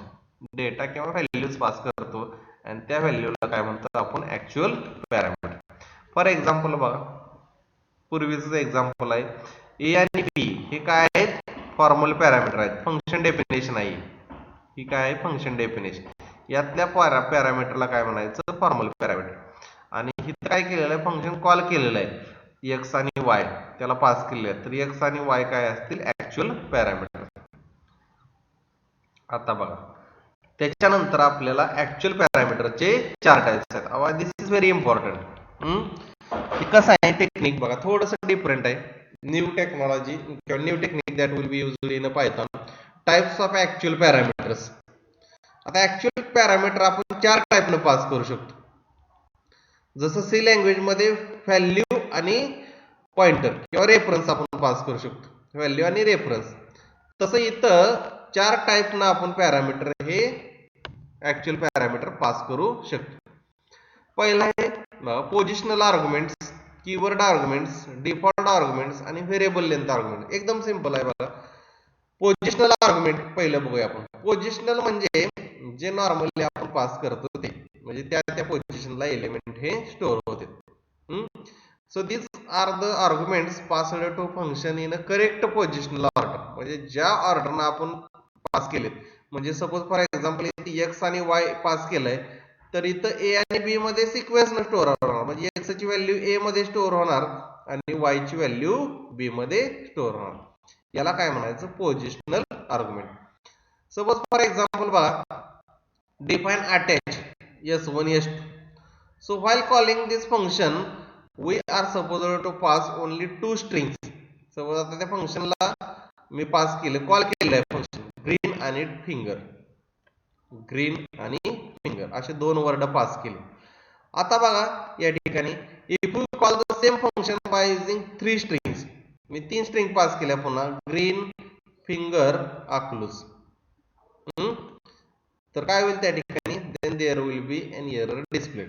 Data किंवा व्हॅल्यूज पास करतो आणि त्या व्हॅल्यूला काय म्हणतो आपण, ऍक्च्युअल पॅरामीटर. फॉर एक्झाम्पल बघा, पूर्वीचं एक्झाम्पल आहे, ए आणि बी हे काय आहेत, फॉर्मल पॅरामीटर आहेत, फंक्शन डेफिनेशन आहे. ही काय आहे, फंक्शन डेफिनेशन. यातल्या पॅरामीटरला काय म्हणायचं, फॉर्मल पॅरामीटर. आणि इथं काय केलेलं आहे, फंक्शन कॉल केलेलं आहे, एक्स आणि वाय त्याला पास केलेलं आहे, तर एक्स आणि वाय काय असतील, ऍक्च्युअल पॅरामीटर. आता बघा, त्याच्यानंतर आपल्याला ऍक्च्युअल पॅरामीटरचे 4 टाइप्स आहेत. दिस इज व्हेरी इम्पॉर्टंट. कसं आहे टेक्निक बघा, थोडंसं डिफरंट आहे. न्यू टेक्नॉलॉजी किंवा new technique that will be used in Python. Types of actual parameters. आता ऍक्च्युअल पॅरामीटर आपण 4 टाइपनं पास करू शकतो. जसं सी लँग्वेज मध्ये व्हॅल्यू आणि पॉइंटर किंवा रेफरन्स आपण पास करू शकतो, व्हॅल्यू आणि रेफरन्स. तसं इथं 4 टाइपनं आपण पॅरामीटर हे ऍक्च्युअल पॅरामीटर पास करू शकतो. पहिला आहे positional arguments, keyword arguments, default arguments आणि व्हेरिएबल लेंथ आर्ग्युमेंट. एकदम सिंपल आहे बघा. पोझिशनल आर्ग्युमेंट पहिलं बघूया आपण. पोझिशनल म्हणजे जे नॉर्मली आपण पास करतो ते, म्हणजे त्या पोझिशनला एलिमेंट हे स्टोअर होते. So this are the arguments passed to function in a correct positional order. म्हणजे ज्या ऑर्डरनं आपण पास केलेत, म्हणजे सपोज फॉर एक्झाम्पल इथे एक्स आणि वाय पास केलंय, तर इथं ए आणि बी मध्ये सिक्वेन्सनं स्टोअर होणार. म्हणजे एक्स ची व्हॅल्यू ए मध्ये स्टोअर होणार आणि वाय ची व्हॅल्यू बी मध्ये स्टोअर होणार. याला काय म्हणायचं? Positional argument. Suppose for example बघा, define attach s1 s2. so while calling this function we are supposed to pass only 2 strings. Suppose आता त्या फंक्शनला मी पास केले, कॉल केलंय फंक्शन ग्रीन आणि फिंगर, ग्रीन आणि फिंगर असे 2 वर्ड पास केले. आता बघा या ठिकाणी if you call the same function by using 3 strings, me 3 string pass केल्या पुन्हा, ग्रीन फिंगर आक्लूज, तर काय होईल त्या ठिकाणी? Then there will be an error displayed.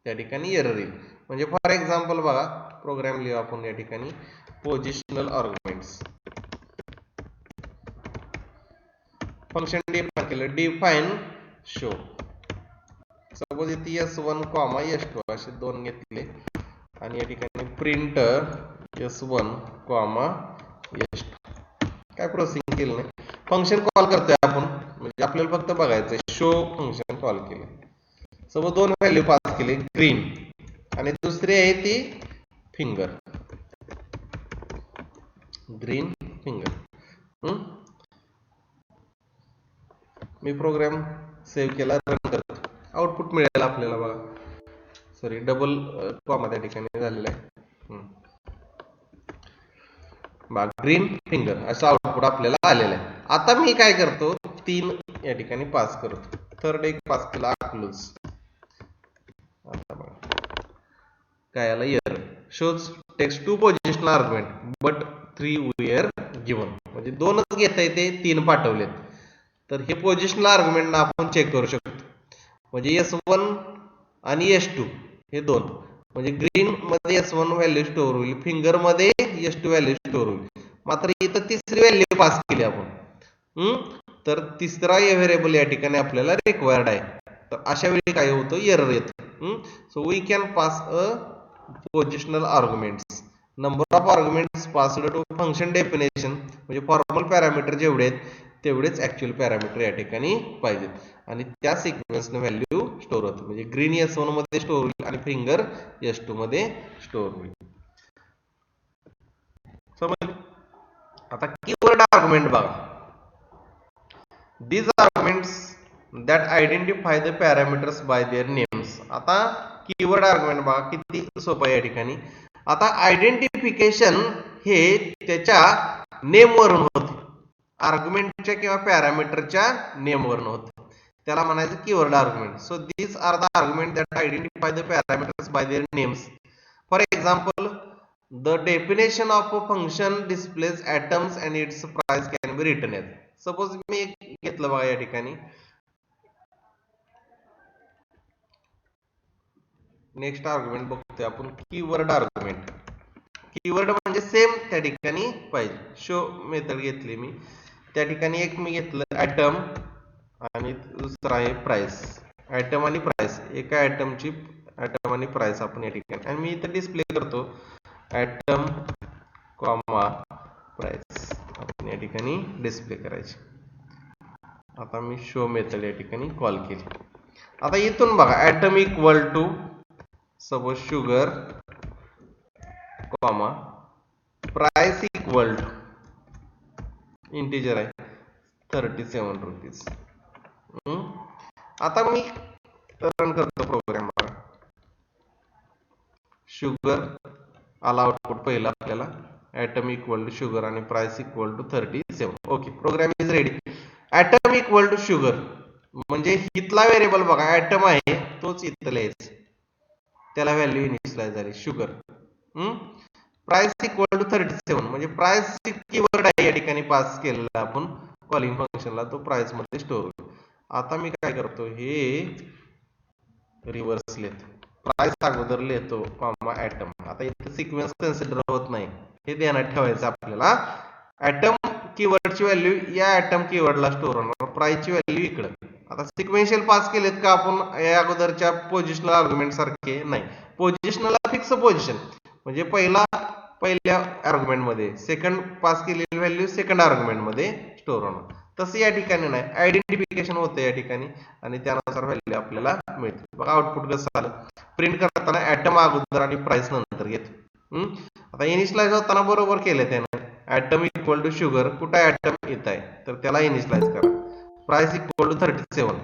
त्या ठिकाणी एरर येईल. म्हणजे फॉर एक्झाम्पल बघा, प्रोग्राम लिहू आपण या ठिकाणी. पोझिशनल आर्ग्युमेंट्स फंक्शन डिफाइन केलं, डिफाइन शो. सपोज इथे s1, s2 असे 2 घेतले आणि या ठिकाणी प्रिंट s1, s2. काय प्रोसेसिंग केलं नाही, फंक्शन कॉल करतोय आपण, म्हणजे आपल्याला फक्त बघायचंय शो फंक्शन कॉल केलं. सपोज 2 व्हॅल्यू पास केली, ग्रीन आणि दुसरी आहे ती फिंगर, ग्रीन फिंगर. मी प्रोग्राम सेव्ह केला, रन करतो, आउटपुट मिळेल आपल्याला बघा. सॉरी, डबल कॉमा त्या ठिकाणी झालेला आहे. ग्रीन फिंगर असं आउटपुट आपल्याला आलेलं आहे. आता मी काय करतो, 3 या ठिकाणी पास करतो. थर्ड एक पास केला, आक्लूज. आता बघा काय आलं, error shows text 2 positional argument but 3 were given. म्हणजे 2च घेता येते, 3 पाठवलेत. तर हे पोझिशनल आर्ग्युमेंट आपण चेक करू शकतो. म्हणजे s1 आणि s2 हे 2, म्हणजे ग्रीन मध्ये s1 व्हॅल्यू स्टोअर होईल, फिंगर मध्ये s2 व्हॅल्यू स्टोअर होईल. मात्र इथं तिसरी व्हॅल्यू पास केली आपण, तर तिसरा व्हेरिएबल या ठिकाणी आपल्याला रिक्वायर्ड आहे. तर अशा वेळी काय होतं, एरर येतो. So we can pass a positional arguments. Number of arguments passed to function definition. म्हणजे फॉर्मल पॅरामीटर जेवढे आहेत तेवढेच ऍक्च्युअल पॅरामीटर या ठिकाणी पाहिजेत आणि त्या सिक्वेन्सने व्हॅल्यू स्टोअर होते. म्हणजे ग्रीन s1 मध्ये स्टोअर होईल आणि फिंगर s2 मध्ये स्टोअर होईल. समज. आता कीवर्ड आर्ग्युमेंट बघा. These arguments that identify the parameters by their names. आता कीवर्ड आर्ग्युमेंट बघा किती सोपं आहे या ठिकाणी. आता आयडेंटिफिकेशन हे त्याच्या नेम वरून होते, आर्ग्युमेंटच्या किंवा पॅरामीटरच्या नेम वरून होते. त्याला म्हणायचं keyword argument. So these are the argument that identify the parameters by their names. For example, the definition of a function displays atoms and its price can be written as. Suppose मी घेतलं बघा या ठिकाणी, नेक्स्ट आर्ग्युमेंट बघतोय आपण, कीवर्ड आर्ग्युमेंट. कीवर्ड म्हणजे सेम त्या ठिकाणी पाहिजे. शो मेथड घेतली मी, त्या ठिकाणी एक मी घेतलं ऍटम आणि दुसरा आहे प्राइस. ऍटम आणि प्राइस, एका ऍटमची ऍटम आणि प्राइस आपण या ठिकाणी, आणि मी इथे डिस्प्ले करतो ऍटम प्राइस आपण या ठिकाणी डिस्प्ले करायचे. आता मी शो मेथड या ठिकाणी कॉल केली. आता इथून बघा, atom equal to suppose sugar price equal to integer आहे ₹37. आता मी रन करतो प्रोग्राम. शुगर आला आउटपुट पहिला आपल्याला, ॲटम इक्वल टू शुगर आणि price equal to 37. Okay, program is ready. Atom equal to sugar म्हणजे इथला व्हेरिएबल बघा, ॲटम आहे तोच इथं लिहायचा, त्याला व्हॅल्यू इनिशियलाइज झाली शुगर. प्राइस इक्वल टू 37 म्हणजे प्राइस कीवर्ड आहे या ठिकाणी पास केलेला आपण कॉलिंग फंक्शनला, तो प्राइस मध्ये स्टोअर होतो. आता मी काय करतो, हे रिव्हर्स लिहितो, प्राइस अगोदर लिहितो कॉमा ॲटम. आता इथे सिक्वेन्स कन्सिडर होत नाही, हे ध्यानात ठेवायचं आपल्याला. ॲटम कीवर्डची व्हॅल्यू या ॲटम कीवर्डला स्टोअर होणार, प्राइसची व्हॅल्यू इकडे. आता सिक्वेन्शियल पास केलेत का आपण या अगोदरच्या पोझिशनल आर्ग्युमेंट सारखे नाही. पोझिशनला फिक्स पोझिशन म्हणजे पहिल्या आर्ग्युमेंट मध्ये, सेकंड पास केलेली व्हॅल्यू सेकंड आर्ग्युमेंट मध्ये स्टोअर होणार. तसं या ठिकाणी नाही, आयडेंटिफिकेशन होतं या ठिकाणी आणि त्यानुसार व्हॅल्यू आपल्याला मिळते. बघा आउटपुट कसं आलं, प्रिंट करताना ॲटम अगोदर आणि प्राइस नंतर घेतो. आता इनिशियलाइज होताना बरोबर केलं त्यानं, ॲटम इक्वल टू शुगर, कुठं ॲटम येत आहे तर त्याला इनिशियलाइज करा. प्राइस इक्वल टू 37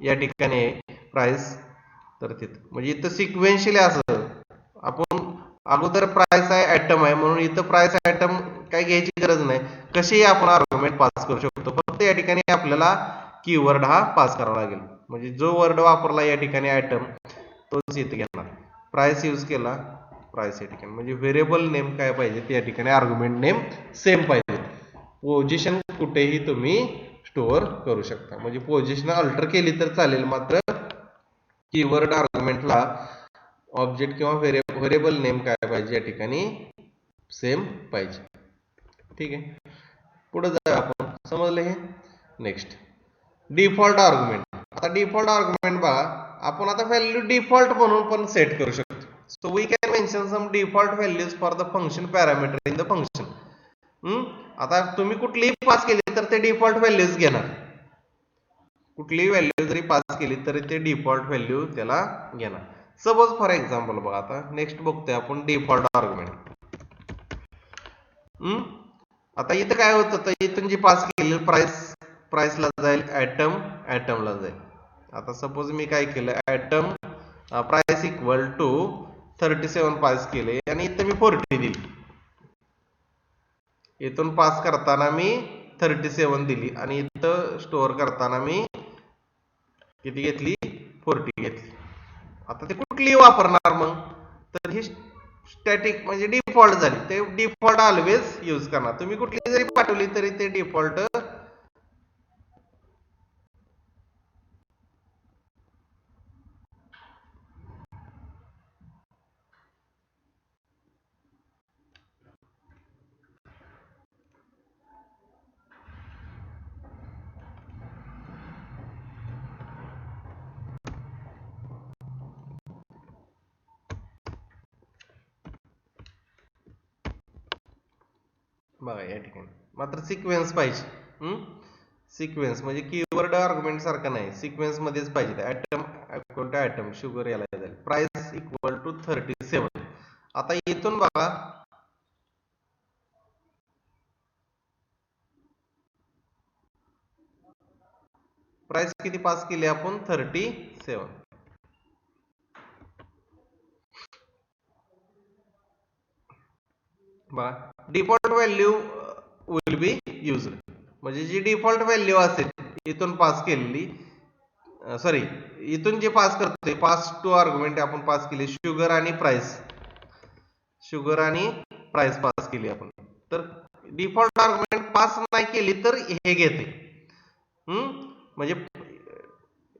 या ठिकाणी प्राइस, तर तिथं म्हणजे इथं सिक्वेन्शियली असं आपण अगोदर प्राइस आहे ॲटम आहे म्हणून इथं प्राइस ॲटम काय घ्यायची गरज नाही, कशीही आपण आर्ग्युमेंट पास करू शकतो. फक्त या ठिकाणी आपल्याला कीवर्ड हा पास करावा लागेल, म्हणजे जो वर्ड वापरला या ठिकाणी ॲटम तोच इथे घेणार. प्राइस यूज केला, प्राइस या ठिकाणी म्हणजे व्हेरिएबल नेम काय पाहिजे त्या ठिकाणी आर्ग्युमेंट नेम सेम पाहिजे. पोझिशन कुठेही तुम्ही स्टोअर करू शकता, म्हणजे पोझिशन अल्टर केली तर चालेल, मात्र कीवर्ड आर्ग्युमेंटला ऑब्जेक्ट किंवा व्हेरिएबल नेम काय पाहिजे या ठिकाणी सेम पाहिजे. ठीक आहे, पुढे जाऊया आपण, समजले हे. Next default argument. आता डिफॉल्ट आर्ग्युमेंट बघा, आपण आता व्हॅल्यू डिफॉल्ट म्हणून पण सेट करू शकतो. So we can mention some default values for the function parameter in the function. आता तुम्ही कुठलीही पास केली तर ते डिफॉल्ट व्हॅल्यूज घेणार, कुठलीही व्हॅल्यू जरी पास केली तरी ते डिफॉल्ट व्हॅल्यू त्याला घेणार. सपोज फॉर एक्झाम्पल बघा, आता नेक्स्ट बघतोय आपण डिफॉल्ट आर्ग्युमेंट. आता इथं काय होतं, तर इथून जी पास केलेली प्राइसला जाईल, ॲटमला जाईल. आता सपोज मी काय केलं, atom price equal to 37 pass केले आणि इथं मी 40 दिली. इथून पास करताना मी 37 दिली आणि इथं स्टोअर करताना मी किती घेतली, 40 घेतली. आता ते कुठली वापरणार मग, तर ही स्टॅटिक म्हणजे डिफॉल्ट झाली, ते डिफॉल्ट ऑलवेज यूज करणार. तुम्ही कुठली जरी पाठवली तरी ते डिफॉल्ट बघा या ठिकाणी मात्र सिक्वेन्स पाहिजे. सिक्वेन्स म्हणजे कीवर्ड आर्ग्युमेंट सारखं नाही, सिक्वेन्स मध्येच पाहिजे. Atom equal to atom, sugar याला जाईल, प्राइस इक्वल टू 37. आता इथून बघा प्राइस किती पास केली आपण, 37. बघा default value will be used, म्हणजे जी डिफॉल्ट व्हॅल्यू असेल इथून पास केलेली, सॉरी इथून जे पास करतोय, पास टू आर्ग्युमेंट आपण पास केली शुगर आणि प्राइस, शुगर आणि प्राइस पास केली आपण, तर डिफॉल्ट आर्ग्युमेंट पास नाही केली तर हे घेते. म्हणजे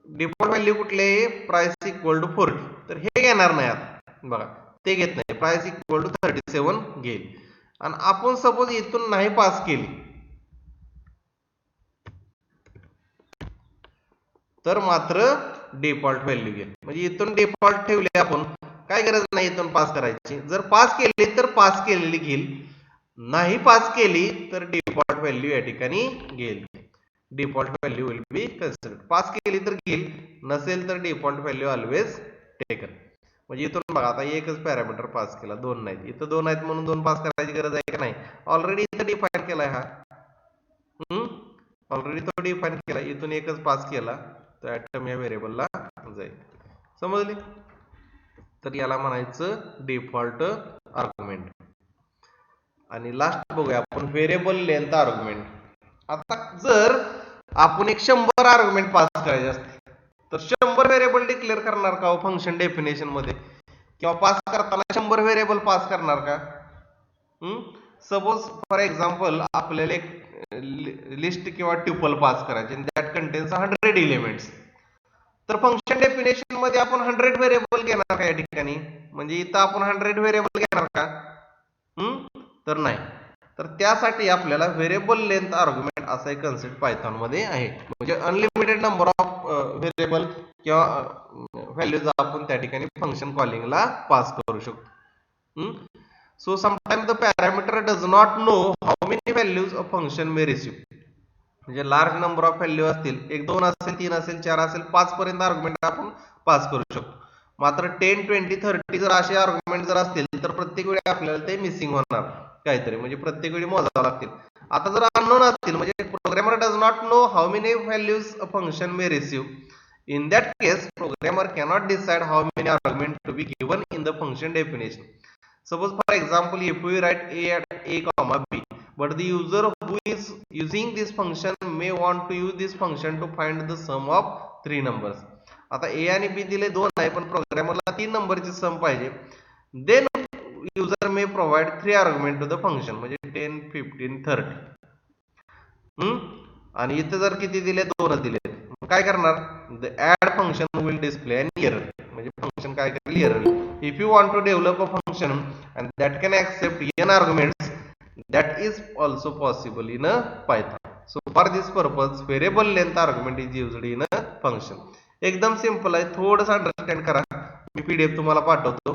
डिफॉल्ट व्हॅल्यू कुठले, प्राइस इक्वल टू 40, तर हे घेणार नाही. आता बघा ते घेत नाही, प्राइस इक्वल टू 37 घेईल. आणि आपण सपोज इथून नाही पास केली तर मात्र डिफॉल्ट व्हॅल्यू घेईल. म्हणजे इथून डिफॉल्ट ठेवले आपण, काय गरज नाही इथून पास करायची. जर पास केली तर पास केलेली घेईल, नाही पास केली तर डिफॉल्ट व्हॅल्यू या ठिकाणी घेईल. Default value will be considered. Pass केली तर घेईल, नसेल तर डिफॉल्ट व्हॅल्यू ऑलवेज टेकन. म्हणजे इथून बघा आता एकच पॅरामीटर पास केला, दोन नाहीत, इथं दोन आहेत म्हणून दोन पास करायची गरज आहे का नाही, ऑलरेडी इथं डिफाईन केलाय हा. ऑलरेडी तो डिफाईन केला, इथून एकच पास केला तर ऍटम या व्हेरिएबलला जाईल. समजले? तर याला म्हणायचं डिफॉल्ट आर्ग्युमेंट. आणि लास्ट बघूया आपण व्हेरिएबल लेंथ आर्ग्युमेंट. आता जर आपण एक 100 आर्ग्युमेंट पास करायचे असते तर 100 व्हेरिएबल डिक्लेअर करणार का हो फंक्शन डेफिनेशन मध्ये, किंवा पास करताना 100 व्हेरिएबल पास करणार का? सपोज फॉर एक्झाम्पल आपल्याला एक लिस्ट किंवा ट्युपल पास करायचे दॅट कंटेन्स 100 एलिमेंट्स. तर फंक्शन डेफिनेशन मध्ये आपण 100 व्हेरिएबल घेणार का या ठिकाणी? म्हणजे इथं आपण 100 व्हेरिएबल घेणार का? तर नाही. तर त्यासाठी आपल्याला व्हेरिएबल लेंथ आर्ग्युमेंट असा एक कन्सेप्ट पायथॉन मध्ये आहे. म्हणजे अनलिमिटेड नंबर ऑफ व्हेरिएबल किंवा व्हॅल्यूज आपण त्या ठिकाणी फंक्शन कॉलिंगला पास करू शकतो. So sometimes the parameter does not know how many values a function may receive. म्हणजे लार्ज नंबर ऑफ व्हॅल्यू असतील, 1 2 असेल, 3 असेल, 4 असेल, 5 पर्यंत आर्ग्युमेंट आपण पास करू शकतो. मात्र 10 20 30 जर असे आर्ग्युमेंट जर असतील तर प्रत्येक वेळी आपल्याला ते मिसिंग होणार काहीतरी, म्हणजे प्रत्येक वेळी मोजावं लागतील. आता जर अननोन असतील म्हणजे programmer does not know how many values a function may receive, in that case programmer cannot decide how many arguments to be given in the function definition. Suppose for example if we write a at a comma b, but the user who is using this function may want to use this function to find the sum of 3 numbers. आता a आणि b दिले 2 आहे पण प्रोग्रामरला 3 नंबरची सम पाहिजे. Then user may provide 3 argument to the function, म्हणजे 10 15 30. आणि इथे जर किती दिले? 2 दिले. काय करणार? The add function will display an error, म्हणजे फंक्शन काय करेल? Error. If you want to develop a function and that can accept an arguments, that is also possible in a Python. So for this purpose variable length argument is used in a function. एकदम सिंपल आहे, थोडंसं अंडरस्टँड करा. मी पीडीएफ तुम्हाला पाठवतो.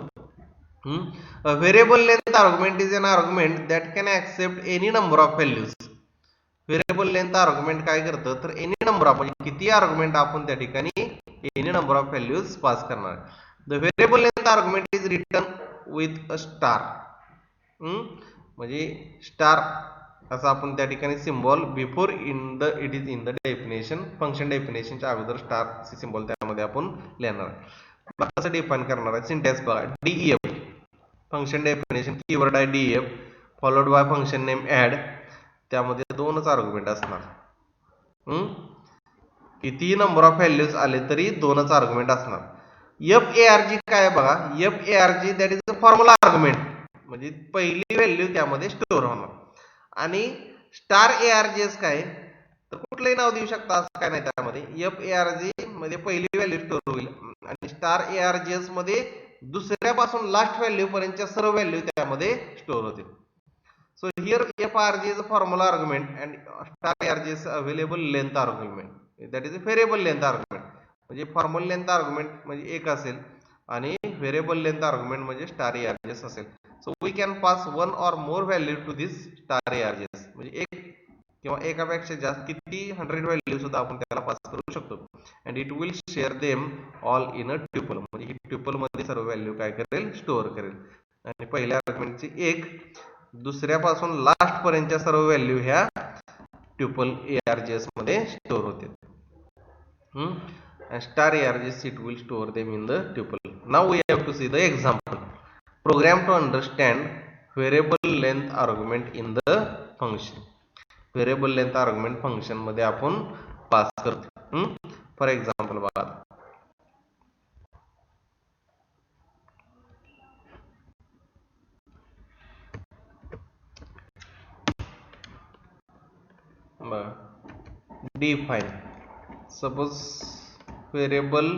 Variable length argument is an argument that can accept any number of values. Variable length argument काय करतं तर एनी नंबर ऑफ, म्हणजे किती आर्ग्युमेंट आपण त्या ठिकाणी any number of values pass करणार. The variable length argument is written with a star. म्हणजे स्टार असं आपण त्या ठिकाणी symbol before in the it is in the definition, function डेफिनेशनच्या अगोदर स्टार सिम्बॉल त्यामध्ये आपण लिहिणार. कसं डिफाइन करणार आहे? सिंटॅक्स बघा. डीईएफ फंक्शन डेफिनेशन, कीवर्ड आहे DEF, followed by function name add. त्यामध्ये 2च आर्ग्युमेंट असणार. कितीही नंबर ऑफ व्हॅल्यूज आले तरी 2च आर्ग्युमेंट असणार. एफ ए आर जी काय बघा? F A R G that is a formula argument, म्हणजे पहिली व्हॅल्यू त्यामध्ये स्टोअर होणार. आणि star A R G S काय तर कुठलंही नाव देऊ शकता असं काय नाही त्यामध्ये. एफ ए आर जी मध्ये पहिली व्हॅल्यू स्टोअर होईल आणि star A R G S मध्ये दुसऱ्यापासून लास्ट व्हॅल्यू पर्यंतच्या सर्व व्हॅल्यू त्यामध्ये स्टोअर होतील. So here FRG is a formula argument and star ARG is available length argument. That is a variable length argument. म्हणजे फॉर्मल लेंथ आर्ग्युमेंट म्हणजे एक असेल आणि व्हेरिएबल लेंथ आर्ग्युमेंट म्हणजे स्टार ARGs असेल. So we can pass 1 or more value to this star ARGs, म्हणजे एक किंवा एकापेक्षा जास्त किती 100 व्हॅल्यू सुद्धा आपण त्याला पास करू शकतो. And it will share them all in a tuple, म्हणजे ही ट्युपल मध्ये सर्व व्हॅल्यू काय करेल? स्टोअर करेल. आणि पहिल्या आर्ग्युमेंटची एक, दुसऱ्यापासून लास्ट पर्यंतच्या सर्व व्हॅल्यू ह्या ट्युपल ARGs मध्ये स्टोअर होते. And star ARGs it will store them in the tuple. Now we have to see the example program to understand variable length argument in the function. Variable length argument function मध्ये आपण पास करतो. फॉर एक्झाम्पल बघा, define suppose variable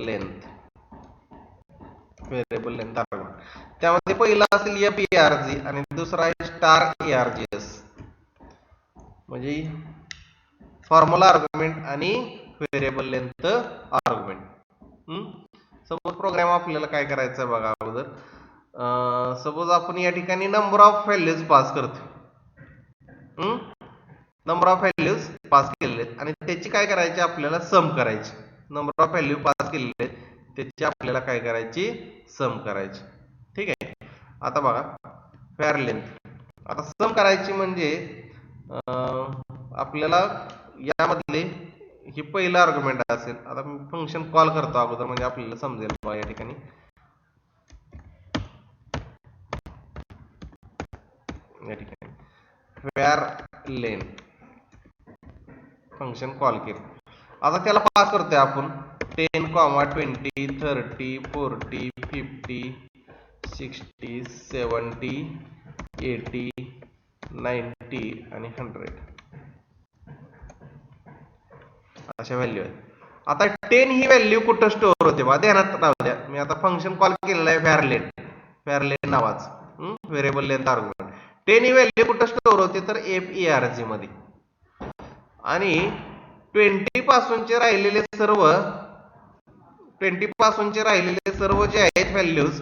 length argument. त्यामध्ये पहिला असेल FARG आणि दुसरा आहे स्टार ARGs, म्हणजे फॉर्म्युला आर्ग्युमेंट आणि variable length argument. Suppose program आपल्याला काय करायचं आहे बघा अगोदर. सपोज आपण या ठिकाणी नंबर ऑफ व्हॅल्यूज पास करतो. नंबर ऑफ व्हॅल्यूज पास केलेले आणि त्याची काय करायची? आपल्याला सम करायची. नंबर ऑफ व्हॅल्यू पास केलेले त्याची आपल्याला काय करायची? सम करायची. ठीक आहे. आता बघा फेअर लेंथ, आता सम करायची म्हणजे आपल्याला यामधले ही पहिलं आर्ग्युमेंट असेल. आता मी फंक्शन कॉल करतो अगोदर म्हणजे आपल्याला समजेल बा या ठिकाणी. var len फंक्शन कॉल केलं. आता त्याला पास करतोय आपण 10, 20, 30, 40, 50, 60, 70, 80, 90 आणि 100 अशा व्हॅल्यू आहेत. आता 10 ही व्हॅल्यू कुठं स्टोअर होते बा ध्यानात राहू द्या. मी आता फंक्शन कॉल केलेलं आहे var len नावाचं व्हेरिएबल लेंथ आर्ग्युमेंट. 10 ही व्हॅल्यू कुठं स्टोअर होते तर farg मध्ये. आणि 20 पासूनचे राहिलेले सर्व जे आहेत व्हॅल्यूज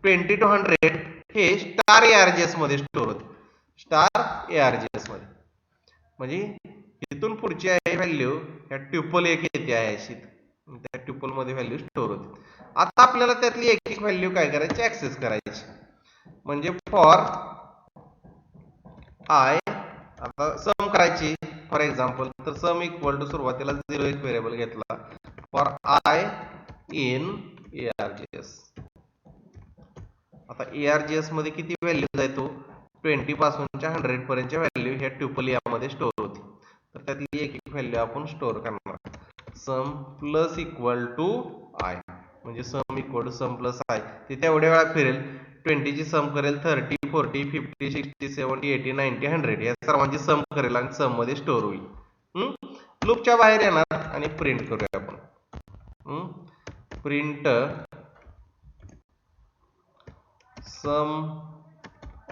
20 to 100 हे स्टार ARGS मध्ये स्टोअर होते. स्टार ARGS मध्ये म्हणजे इथून पुढची आहे व्हॅल्यू ह्या ट्युपल एक येते आहे अशी त्या ट्युपल मध्ये व्हॅल्यू स्टोअर होते. आता आपल्याला त्यातली एक एक व्हॅल्यू काय करायची ऍक्सेस करायची. म्हणजे फॉर आय आता सम करायची फॉर एक्झाम्पल तर सम इक्वल टू सुरुवातीला 0 एक व्हेरिएबल घेतला फॉर आय इन ARGS. आता ARGS मध्ये किती व्हॅल्यूज आहे तो 20 पासूनच्या 100 पर्यंतच्या व्हॅल्यू ह्या ट्युपल यामध्ये स्टोअर होती. तर त्यातली एक एक व्हॅल्यू आपण स्टोअर करणार. Sum plus equal to i म्हणजे sum equal to sum plus i ते तेवढ्या वेळा फिरेल. 20 ची सम करेल 30, 40, 50, 60, 70, 80, 90, 100 या सर्वांची सम करेल आणि सम मध्ये स्टोअर होईल. लूपच्या बाहेर येणार आणि प्रिंट करूया आपण. Print sum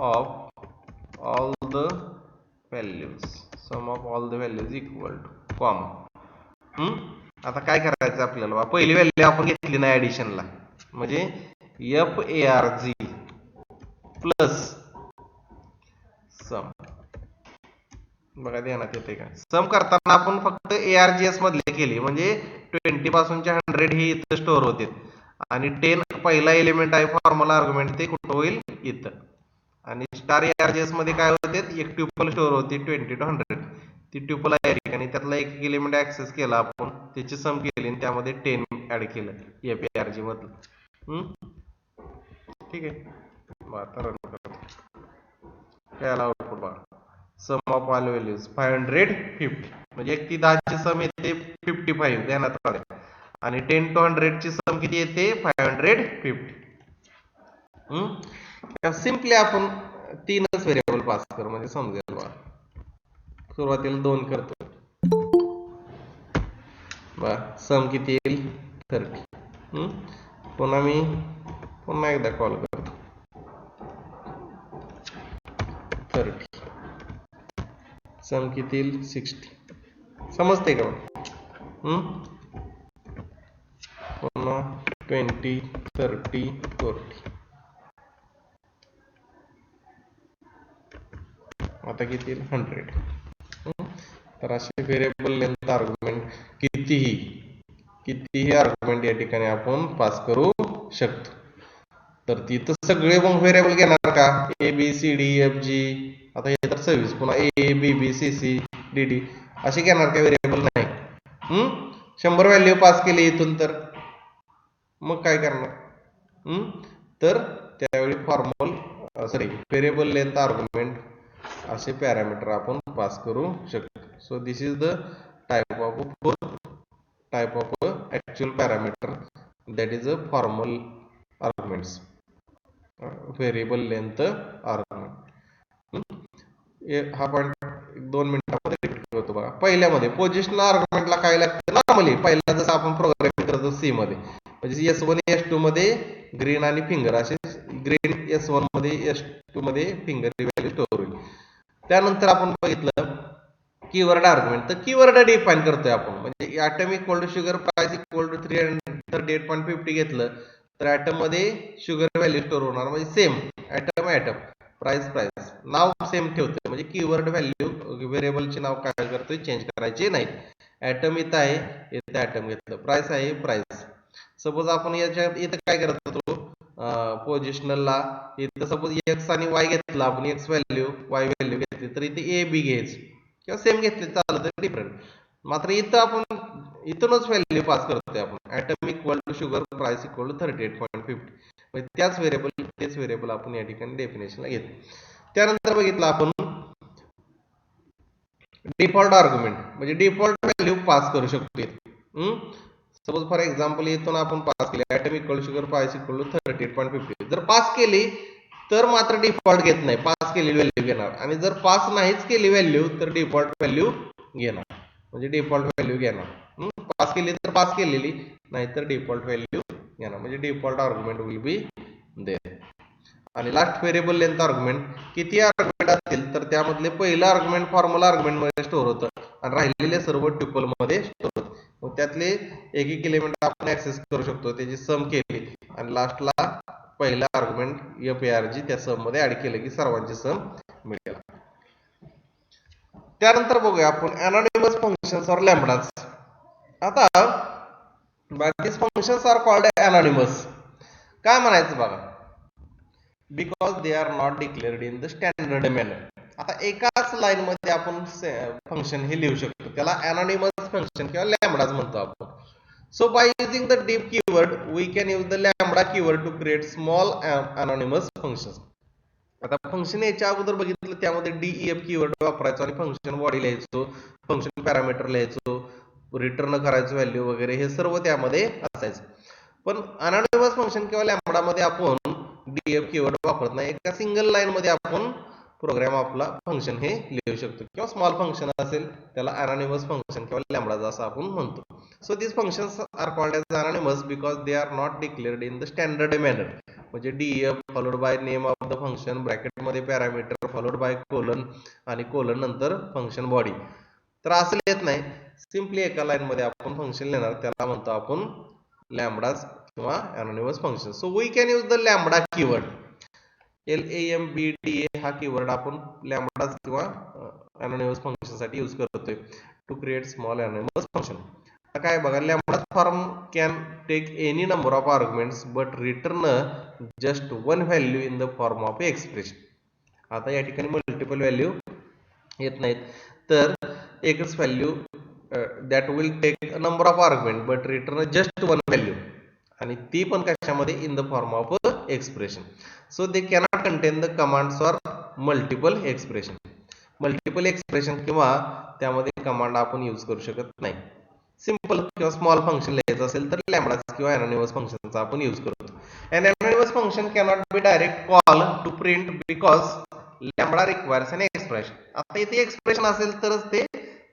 of all the values equal to comma. आता काय करायचं आपल्याला पहिली व्हॅल्यू आपण घेतली नाही ऍडिशनला म्हणजे farg प्लस सम. बघा ध्यानात येते का सम करताना आपण फक्त ARGS मधले केली म्हणजे 20 पासूनच्या 100 हे इथं स्टोअर होते आणि 10 पहिला एलिमेंट आहे फॉर्म्युला आर्ग्युमेंट ते कुठं होईल इथं. आणि स्टार ARGS मध्ये काय होते एक ट्युपल स्टोअर होती 20 to 100 ती ट्युपल आहे आणि त्यातला एक एलिमेंट ऍक्सेस केला आपण त्याची सम केली आणि त्यामध्ये 10 ऍड केलं farg मधलं. ठीक आहे काय आला आउटपुट बघा सम ऑफ ऑल व्हॅल्यूज 550 म्हणजे 1 ती 10 ची सम येते 55 ध्यानात राहू. आणि 10 to 100 ची सम किती येते 550. सिम्पली आपण 3च व्हेरिएबल पास करू म्हणजे समजेल बा. सुरुवातीला 2 करतो बा सम किती येईल 30. पुन्हा एकदा कॉल करतो 30 सम किती येईल 60. समजते का पुन्हा 20, 30, 40 आता किती येईल 100. तर असे व्हेरिएबल लेंथ आर्ग्युमेंट कितीही आर्ग्युमेंट या ठिकाणी आपण पास करू शकतो. तर तिथं सगळे मग व्हेरिएबल घेणार का ABCDEFG आता हे तर 26 पुन्हा ABBCCDD असे घेणार का व्हेरिएबल नाही. 100 व्हॅल्यू पास केली इथून तर मग काय करणार तर त्यावेळी व्हेरिएबल लेंथ आर्ग्युमेंट असे पॅरामीटर आपण पास करू शकतो. So this is the type of actual parameter that is a formal arguments variable length argument. हा पॉइंट 2 मिनिटांमध्ये रिपीट करतो बघा. पहिल्यामध्ये पोझिशनल आर्ग्युमेंटला काय लागतं नॉर्मली पहिला जसं आपण प्रोग्रामिंग करतो सी मध्ये म्हणजे S1 S2 मध्ये ग्रीन आणि फिंगर असे ग्रीन S1 मध्ये S2 मध्ये फिंगर व्हॅल्यू स्टोअर होईल. त्यानंतर आपण बघितलं कीवर्ड आर्ग्युमेंट तर कीवर्ड डिफाइन करतोय आपण म्हणजे atom equal to sugar price equal to 338.50 घेतलं तर ऍटम मध्ये शुगर व्हॅल्यू स्टोअर होणार म्हणजे सेम ऍटम प्राइस नाव सेम ठेवतोय म्हणजे कीवर्ड व्हॅल्यू व्हेरिएबलचे नाव काय करतोय चेंज करायचे नाही. ऍटम इथं आहे इथं ऍटम घेतलं प्राइस आहे प्राइस. सपोज आपण याच्यात इथं काय करत होतो पोझिशनलला इथं सपोज x आणि y घेतला आपण x व्हॅल्यू y व्हॅल्यू घेतली तर इथे A B घ्यायचं किंवा सेम घेतले चाललं तर डिफरंट. मात्र इथं आपण इथूनच व्हॅल्यू पास करतोय आपण. Atom equal to sugar price equal to 38.50. म्हणजे तेच व्हेरिएबल आपण या ठिकाणी डेफिनेशनला घेतो. त्यानंतर बघितलं आपण डिफॉल्ट आर्ग्युमेंट, म्हणजे डिफॉल्ट व्हॅल्यू पास करू शकतो. सपोज फॉर एक्झाम्पल इथून आपण पास केले atom equal sugar price equal to 38.50. जर पास केली तर मात्र डिफॉल्ट घेत नाही, पास केलेली व्हॅल्यू घेणार. आणि जर पास नाहीच केली व्हॅल्यू तर डिफॉल्ट व्हॅल्यू घेणार, म्हणजे डिफॉल्ट व्हॅल्यू घेणार. पास केली तर पास केलेली, नाहीतर डिफॉल्ट व्हॅल्यू घेणार, म्हणजे default argument will be there. आणि लास्ट व्हेरिएबल लेंथ आर्ग्युमेंट, किती आर्ग्युमेंट असतील तर त्यामधले पहिलं आर्ग्युमेंट फॉर्म्युला आर्ग्युमेंट मध्ये स्टोअर होतं आणि राहिलेले सर्व ट्युपल मध्ये स्टोअर होतं. मग त्यातले एक एलिमेंट आपण ऍक्सेस करू शकतो, त्याची सम केली आणि लास्टला पहिला आर्ग्युमेंट FARG त्या सम मध्ये ऍड केलं की सर्वांची सम मिळेल. त्यानंतर बघूया आपण अनॉनिमस फंक्शन्स और लॅम्बडाज. आता these functions are called anonymous. काय म्हणायचं बघा, because they R not declared in the standard manner. आता एकाच लाईन मध्ये आपण फंक्शन हे लिहू शकतो, त्याला अनॉनिमस फंक्शन किंवा लॅम्बडाज म्हणतो आपण. So by using the div keyword, we can use the lambda keyword to create small anonymous functions. आता फंक्शन याच्या अगोदर बघितलं त्यामध्ये DEF कीवर्ड वापरायचो आणि फंक्शन बॉडी लिहायचो, फंक्शन पॅरामीटर लिहायचो, रिटर्न करायचो व्हॅल्यू वगैरे, हे सर्व त्यामध्ये असायचं. पण अनॉनिमस फंक्शन किंवा लॅम्बडा मध्ये आपण DEF कीवर्ड वापरत नाही. एका सिंगल लाईन मध्ये आपण प्रोग्राम आपला फंक्शन हे लिहू शकतो, किंवा स्मॉल फंक्शन असेल त्याला अनॉनिमस फंक्शन किंवा लॅम्बडा असं आपण म्हणतो. So these functions are called as anonymous because they are not declared in the standard manner. म्हणजे DEF followed by name of the function, bracket मध्ये पॅरामीटर followed by कोलन आणि कोलन नंतर फंक्शन बॉडी. तर असं लिहित नाही, सिम्पली एका लाईन मध्ये आपण फंक्शन लिहिणार, त्याला म्हणतो आपण लॅम्बडाज किंवा anonymous function. So we can use the lambda keyword. LAMBDA हा कीवर्ड आपण लॅम्बडाज किंवा अनॉनिमस फंक्शन साठी यूज करतोय to create small anonymous function. काय बघा, lambda form can take any number of arguments but return just one value in the form of expression. आता या ठिकाणी मल्टिपल व्हॅल्यू येत नाहीत, तर एकच value that will take number of argument but return just one value, आणि ती पण कशामध्ये, in the form of expression. So they cannot content the commands or multiple expression. Multiple expression किंवा त्यामध्ये कमांड आपण यूज करू शकत नाही. सिंपल किंवा स्मॉल फंक्शन लिहायचं असेल तर लॅम्बडा किंवा अनॉनिमस फंक्शनचा आपण यूज करतो. And anonymous function cannot be direct call to print because lambda requires an expression. आता इथे एक्सप्रेशन असेल तरच ते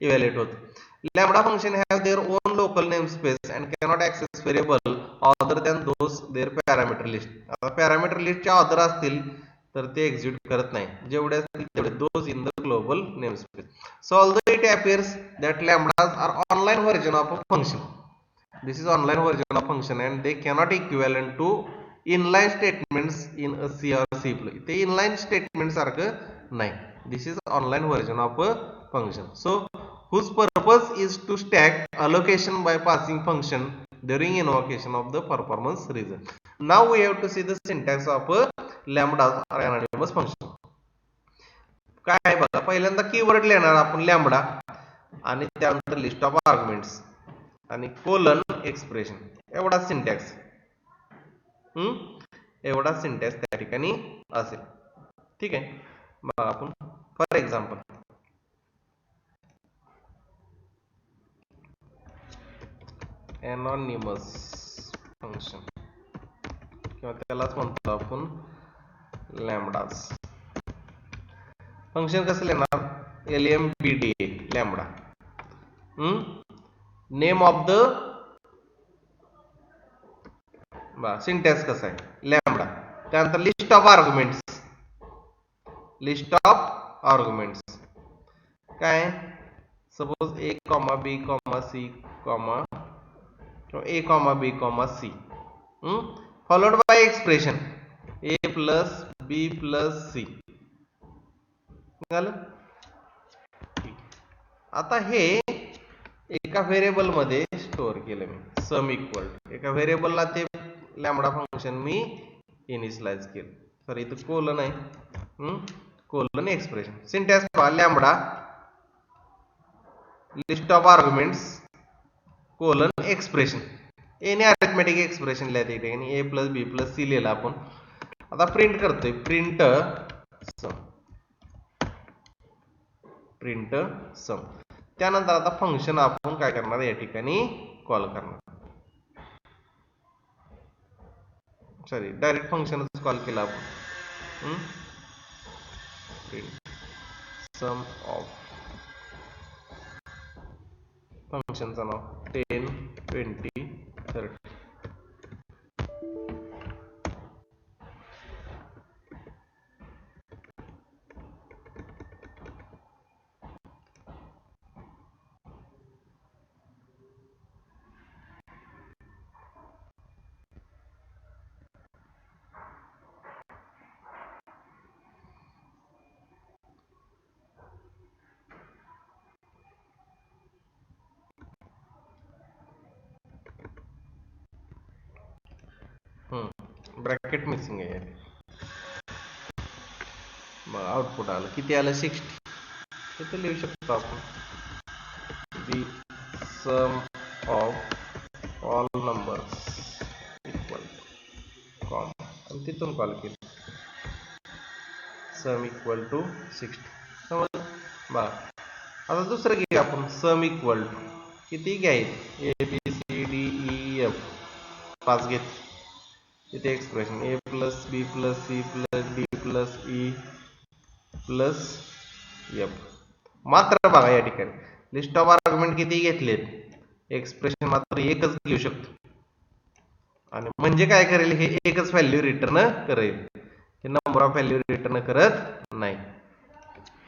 इव्हॅल्युएट होतं. Lambda function have their own local name space and cannot access variable other than those their parameter list. आता पॅरामीटर लिस्टच्या अदर असतील तर ते एक्झिक्यूट करत नाही, जेवढे असतील तेवढे, those in the global namespace. So although it appears that lambdas are online version of a function, this is online version of function and they cannot equivalent to inline statements in a C or C++. ते inline statement सारखं नाही. This is online version of a function. So whose purpose is to stack allocation by passing function during invocation of the performance region. Now we have to see the syntax of a lambda or anonymous function. काय बघा, पहिल्यांदा कीवर्ड लिहिणार आपण लॅम्बडा आणि त्यानंतर लिस्ट ऑफ आर्ग्युमेंट्स आणि कोलन एक्सप्रेशन, एवढा सिंटॅक्स. एवढा सिंटॅक्स त्या ठिकाणी असेल. ठीक आहे, बघा आपण फॉर एक्झाम्पल अनॉनिमस फंक्शन किंवा त्यालाच म्हणतो आपण लॅम्बडाज. फंक्शन कसं लिहिणार, LAMBDA lambda. Name of the, syntax कसा आहे, लॅम्बडा. त्यानंतर list of arguments, list of arguments काय, suppose A, B, C, A, B, C, followed by expression A plus B plus C. आता हे एका व्हेरिएबल मध्ये स्टोअर केलं मी, सम इक्वल. एका व्हेरिएबलला ते लॅम्बडा फंक्शन मी इनिशियलाइज केलं. तर इथं कोलन आहे, कोलन एक्सप्रेशन. सिंटॅक्स पहा, lambda list of arguments colon expression any arithmetic expression लिहायचं इथे आणि ए प्लस बी प्लस सी लिहिला आपण. आता प्रिंट करतोय प्रिंट सम. त्यानंतर आता फंक्शन आपण काय करणार या ठिकाणी कॉल करणार. सॉरी डायरेक्ट फंक्शनच कॉल केला आपण. प्रिंट सम ऑफ फंक्शनचं नाव 10 20 30. ब्रॅकेट मिसिंग आहे. मग आउटपुट आलं किती आलं 60. इथे लिहू शकतो आपण the sum of all numbers equal comma आणि तिथून कॉल केली सम इक्वल टू 60. समज बघा. आता दुसरं घेऊ आपण सम इक्वल टू किती घ्यायचे A B C D E F 5 घेत. इथे expression A plus B plus C plus D plus E plus F. मात्र बघा या ठिकाणी लिस्ट ऑफ आर्ग्युमेंट किती घेतलेत. एक्सप्रेशन मात्र एकच घेऊ शकतो आणि म्हणजे काय करेल हे एकच व्हॅल्यू रिटर्न करेल. हे नंबर ऑफ व्हॅल्यू रिटर्न करत नाही.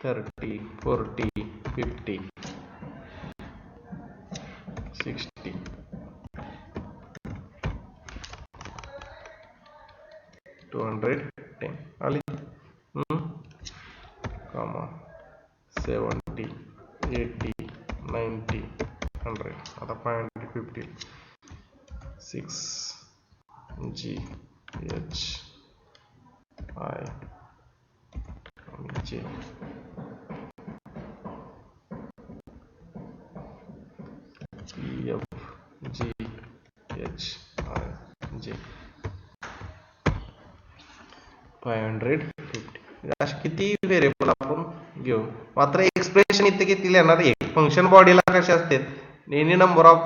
30 40 50 60 210 आली. 70 80 90 100. आता 550 6 G H I J F G H I J 550. असे किती व्हेरिएबल आपण घेऊ. मात्र एक्सप्रेशन इथे किती लिहिणार. एक फंक्शन बॉडीला कसे असते एनी नंबर ऑफ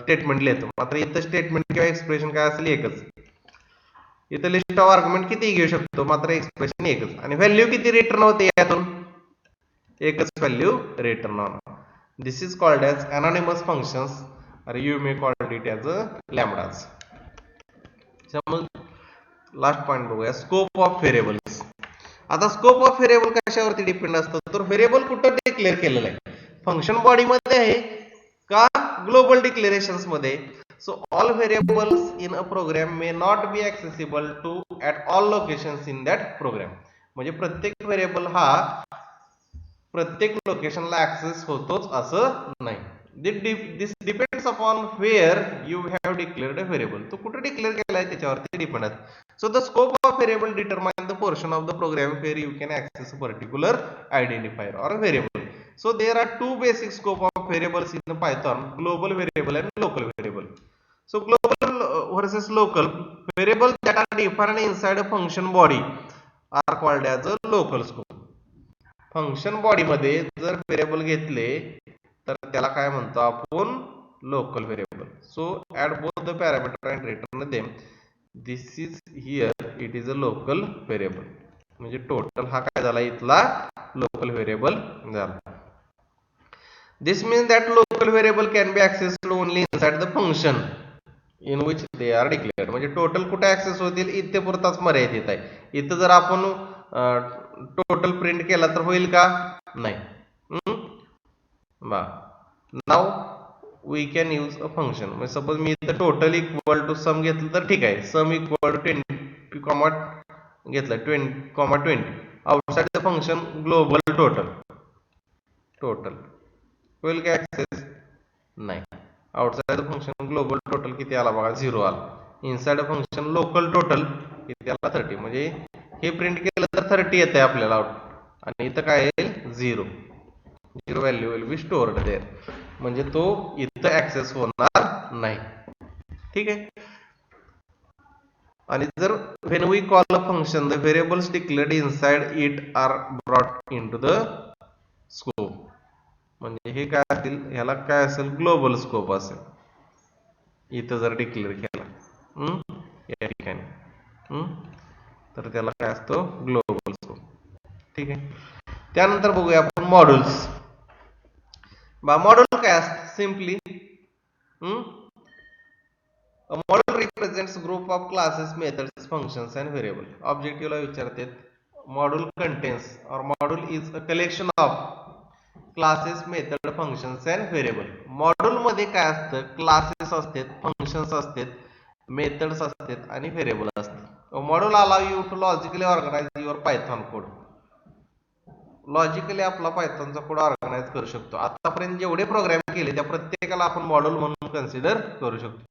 स्टेटमेंट लिहितो. मात्र इथं स्टेटमेंट किंवा एक्सप्रेशन काय असेल एकच. इथं लिस्ट ऑफ आर्ग्युमेंट किती घेऊ शकतो मात्र एक्सप्रेशन एकच. आणि व्हॅल्यू किती रिटर्न होते यातून एकच व्हॅल्यू रिटर्न होणार. This is called as anonymous functions or you may call it as a lambdas. समज लास्ट पॉइंट बघूया स्कोप ऑफ व्हेरिएबल्स. आता स्कोप ऑफ व्हेरिएबल कशावरती डिपेंड असतो तर व्हेरिएबल कुठं डिक्लेअर केलेलं आहे. फंक्शन बॉडी मध्ये आहे का ग्लोबल डिक्लेरेशन्स मध्ये. So all variables in a program may not be accessible to at all locations in that program. म्हणजे प्रत्येक व्हेरिएबल हा प्रत्येक लोकेशनला ऍक्सेस होतोच असं नाही. This depends upon where you have declared a variable. तो कुठे डिक्लेअर केला आहे त्याच्यावरती डिपेंड आहे. So the scope of variable determine the portion of the program where you can access a particular identifier or a variable. So there are two basic scope of variables in Python: global variable and local variable. So global versus local variable that are defined inside a function body are called as a local scope. Function body मध्ये जर व्हेरिएबल घेतले तर त्याला काय म्हणतो आपण local variable. So add both the parameter and return them. This is here it is a local variable. म्हणजे टोटल हा काय झाला इथला लोकल व्हेरिएबल झाला. This means that local variable can be accessed only inside the function in which they are declared. म्हणजे टोटल कुठे ऍक्सेस होतील इथे पुरताच मर्यादित आहे. इथं जर आपण टोटल प्रिंट केला तर होईल का नाही. Now we can use a function. म्हणजे सपोज मी इथं टोटल इक्वल टू सम घेतलं तर ठीक आहे. सम इक्वल टू 20 कॉमा घेतलं 20 outside the function global total होईल का ऍक्सेस नाही. Outside the function global total किती आला बघा 0 आला. इनसाइड फंक्शन लोकल टोटल किती आला 30. म्हणजे हे प्रिंट केलं तर 30 येते आपल्याला आउट आणि इथं काय येईल 0. Zero value will be stored there, म्हणजे तो इथं ऍक्सेस होणार नाही. ठीक आहे. आणि जर when we call a function the variables declared inside it are brought into the scope, म्हणजे हे काय असतील, ह्याला काय असेल, ग्लोबल स्कोप असेल. इथं जर डिक्लेअर केला या ठिकाणी तर त्याला काय असतो, ग्लोबल स्कोप. ठीक आहे. त्यानंतर बघूया आपण मॉड्यूल्स. मॉड्यूल काय असतं, simply a module represents group of classes, methods, functions and variable. ऑब्जेक्टिव्हला विचारते, module contains or module is a collection of classes, method, functions and variable. Module मध्ये काय असतं, क्लासेस असतात, फंक्शन्स असतात, मेथड्स असतात आणि व्हेरिएबल असतात. Module allow you to logically organize your Python code. Logically आपला पायथॉनचा कोड ऑर्गनाइज करू शकतो. आतापर्यंत जेवढे प्रोग्राम केले त्या प्रत्येकाला आपण मॉड्यूल म्हणून कन्सिडर करू शकतो.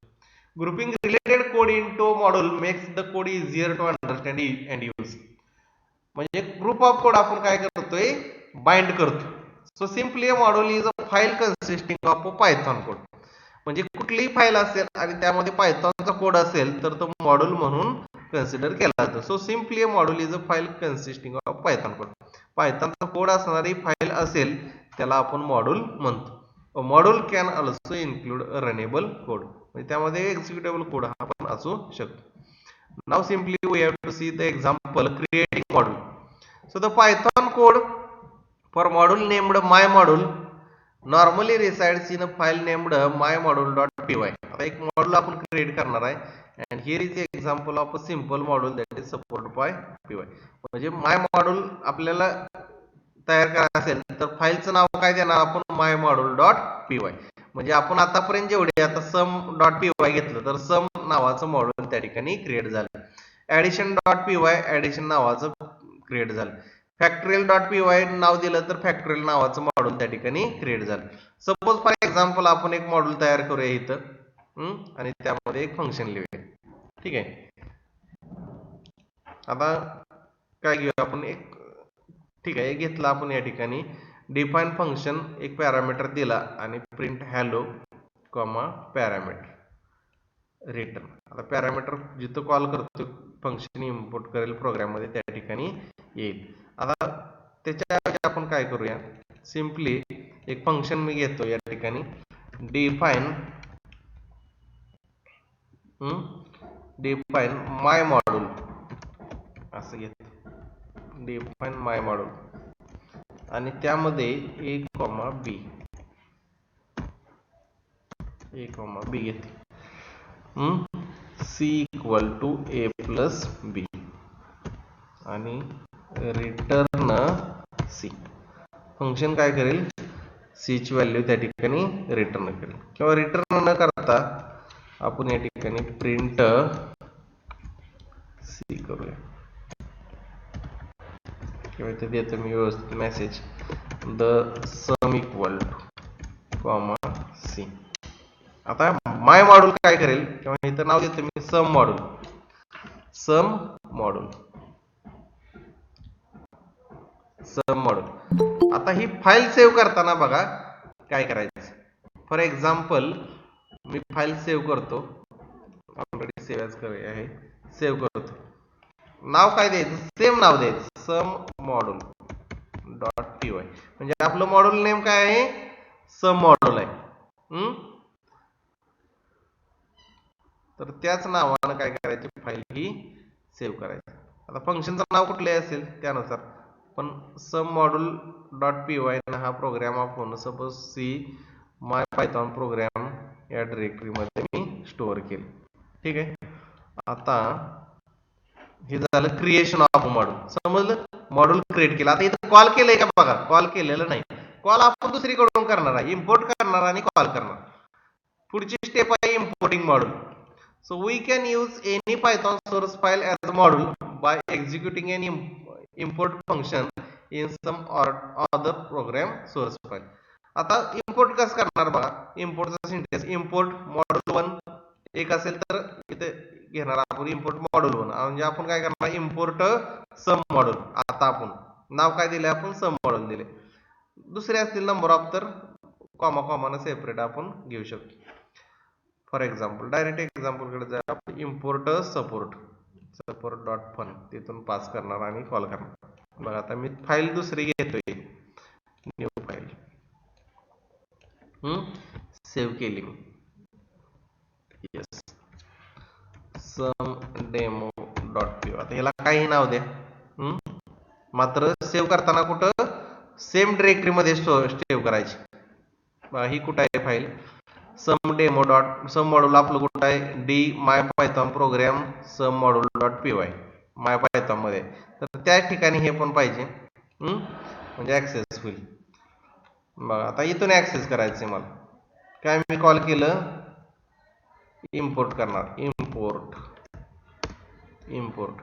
Grouping related code into module makes the code easier to understand and use. म्हणजे ग्रुप ऑफ कोड आपण काय करतोय, बाइंड करतो. So simply module is a file consisting of a Python code. म्हणजे कुठलीही फाईल असेल आणि त्यामध्ये पायथॉनचा कोड असेल तर तो मॉड्यूल म्हणून कन्सिडर केला जातो. So simply module is a file consisting of Python code. पायथॉनचा कोड असणारी फाईल असेल त्याला आपण मॉड्यूल म्हणतो. Module can also include runnable code, म्हणजे त्यामध्ये एक्झिक्युटेबल कोड हा पण असू शकतो. Now simply we have to see the example creating module. So the Python code for module named my module normally resides in a file named mymodule.py. आता एक मॉड्यूल आपण क्रिएट करणार आहे and here is example of a simple module that is supported by py. म्हणजे माय मॉड्यूल आपल्याला तयार करायचं असेल तर फाईलचं नाव काय देणार आपण, mymodule.py. म्हणजे आपण आतापर्यंत जेवढे आता sum.py घेतलं तर सम नावाचं मॉड्यूल त्या ठिकाणी क्रिएट झालं. addition.py ऍडिशन नावाचं क्रिएट झालं. फॅक्टोरियल.py नाव दिलं तर फॅक्टोरियल नावाचं मॉड्यूल त्या ठिकाणी क्रिएट झालं. सपोज फॉर एक्झाम्पल आपण एक मॉड्यूल तयार करूया इथं आणि त्यामध्ये एक फंक्शन लिहूया. ठीक आहे. आता काय घेऊया आपण, एक ठीक आहे घेतला आपण या ठिकाणी डिफाइन फंक्शन, एक पॅरामीटर दिला आणि print hello comma parameter return. आता पॅरामीटर जिथं कॉल करतो फंक्शन इम्पोर्ट करेल प्रोग्राम मध्ये त्या ठिकाणी येईल. आता त्याच्या आपण काय करूया, सिम्पली एक फंक्शन मी घेतो या ठिकाणी डिफाइन माय मॉड्यूल असं घेतो, डिफाइन माय मॉड्यूल आणि त्यामध्ये a, b घेते. c equal to a plus b आणि रिटर्न c. फंक्शन काय करेल, c ची व्हॅल्यू त्या ठिकाणी रिटर्न करेल, किंवा रिटर्न न करता आपण या ठिकाणी प्रिंट c करूया, किंवा इथे देतो मी व्यवस्थित message the some equal to comma c. आता माय मॉड्यूल काय करेल, किंवा इथं नाव देतो मी सम मॉड्यूल. आता ही फाईल सेव्ह करताना बघा काय करायचं. For example me file save करतो, ऑलरेडी सेव्ह ॲज करूया आहे, सेव्ह करतो. नाव काय द्यायचं, सेम नाव द्यायचं सम मॉड्यूल डॉट py. म्हणजे आपलं मॉड्यूल नेम काय आहे, सम मॉड्यूल आहे. तर त्याच नावानं काय करायची, फाईल ही सेव्ह करायची. आता फंक्शनचं नाव कुठले असेल त्यानुसार, पण सम मॉड्यूल डॉट py हा प्रोग्राम आपण suppose C my Python program या डिरेक्टरीमध्ये मी स्टोअर केले. ठीक आहे. आता हे झालं क्रिएशन ऑफ मॉड्यूल. समजलं, मॉड्यूल क्रिएट केलं. आता इथं कॉल केलंय का बघा, कॉल केलेलं नाही. कॉल आपण दुसरीकडून करणार आहे, इम्पोर्ट करणार आणि कॉल करणार. पुढची स्टेप आहे importing module. So we can use any Python source file as a module by executing an import function in some or other program source file. आता इम्पोर्ट कसं करणार बघा, इम्पोर्टचा सिंटॅक्स इम्पोर्ट मॉड्यूल 1 एक असेल तर इथे घेणार आपण इम्पोर्ट मॉड्यूल 1, म्हणजे आपण काय करणार इम्पोर्ट सम मॉड्यूल. आता आपण नाव काय दिले, आपण सम मॉड्यूल दिले. दुसरे असतील नंबर ऑफ तर कॉमा कॉमानं सेपरेट आपण घेऊ शकतो. फॉर एक्झाम्पल डायरेक्ट एक्झाम्पलकडे जाऊया आपण. इम्पोर्ट सपोर्ट डॉट फन तिथून पास करणार आणि कॉल करणार. बघा आता मी फाईल दुसरी घेतोय, न्यू फाईल सेव्ह केली मी. येस, सम डेमो डॉट पी. आता ह्याला काही नाव द्या. मात्र सेव्ह करताना कुठं सेम डिरेक्टरी मध्ये सेव्ह करायची. बघा ही कुठं आहे फाईल, सम डेमो डॉट सम मॉड्यूल आपलं कुठं आहे, डी माय पायथॉन प्रोग्राम सम मॉड्यूल डॉट पी वाय माय पायथॉन मध्ये. तर त्या ठिकाणी हे पण पाहिजे म्हणजे ऍक्सेस होईल. बघा आता इथून ऍक्सेस करायचे मला. काय मी कॉल केलं, इम्पोर्ट करणार. Import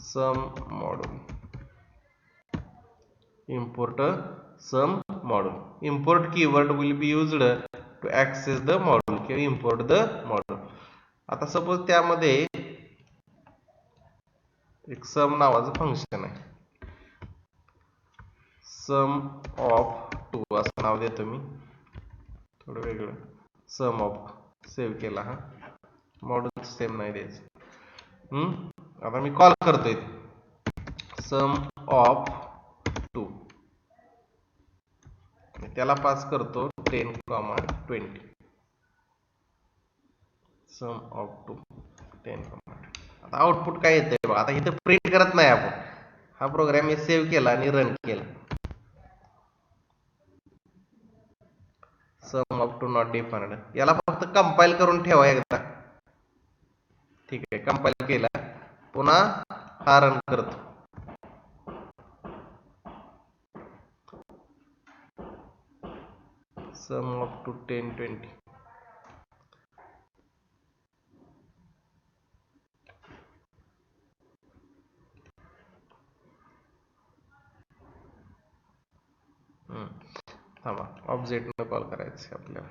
some module, import some module. Import keyword will be used to access the module किंवा import the module. आता सपोज त्यामध्ये एक सम नावाचं फंक्शन आहे, सम ऑफ 2 असं नाव देतो मी, थोडं वेगळं. सम ऑफ सेव्ह केला. हा मॉड्यूल सेम नाही द्यायचं. आता मी कॉल करतोय सम ऑफ 2, त्याला पास करतो 10,20. सम ऑफ 2 10,20. आता आउटपुट काय येतंय बघा. आता इथं प्रिंट करत नाही आपण, हा प्रोग्राम मी सेव्ह केला आणि रन केला. सम ऑफ 2 नॉट डिफाइंड. याला फक्त कंपाईल करून ठेवा एकदा. ठीक आहे, कंपाईल केला, पुन्हा हा रन करतो. Sum of 2 10,20. थांबा, ऑब्जेक्ट न कॉल करायचं आपल्याला.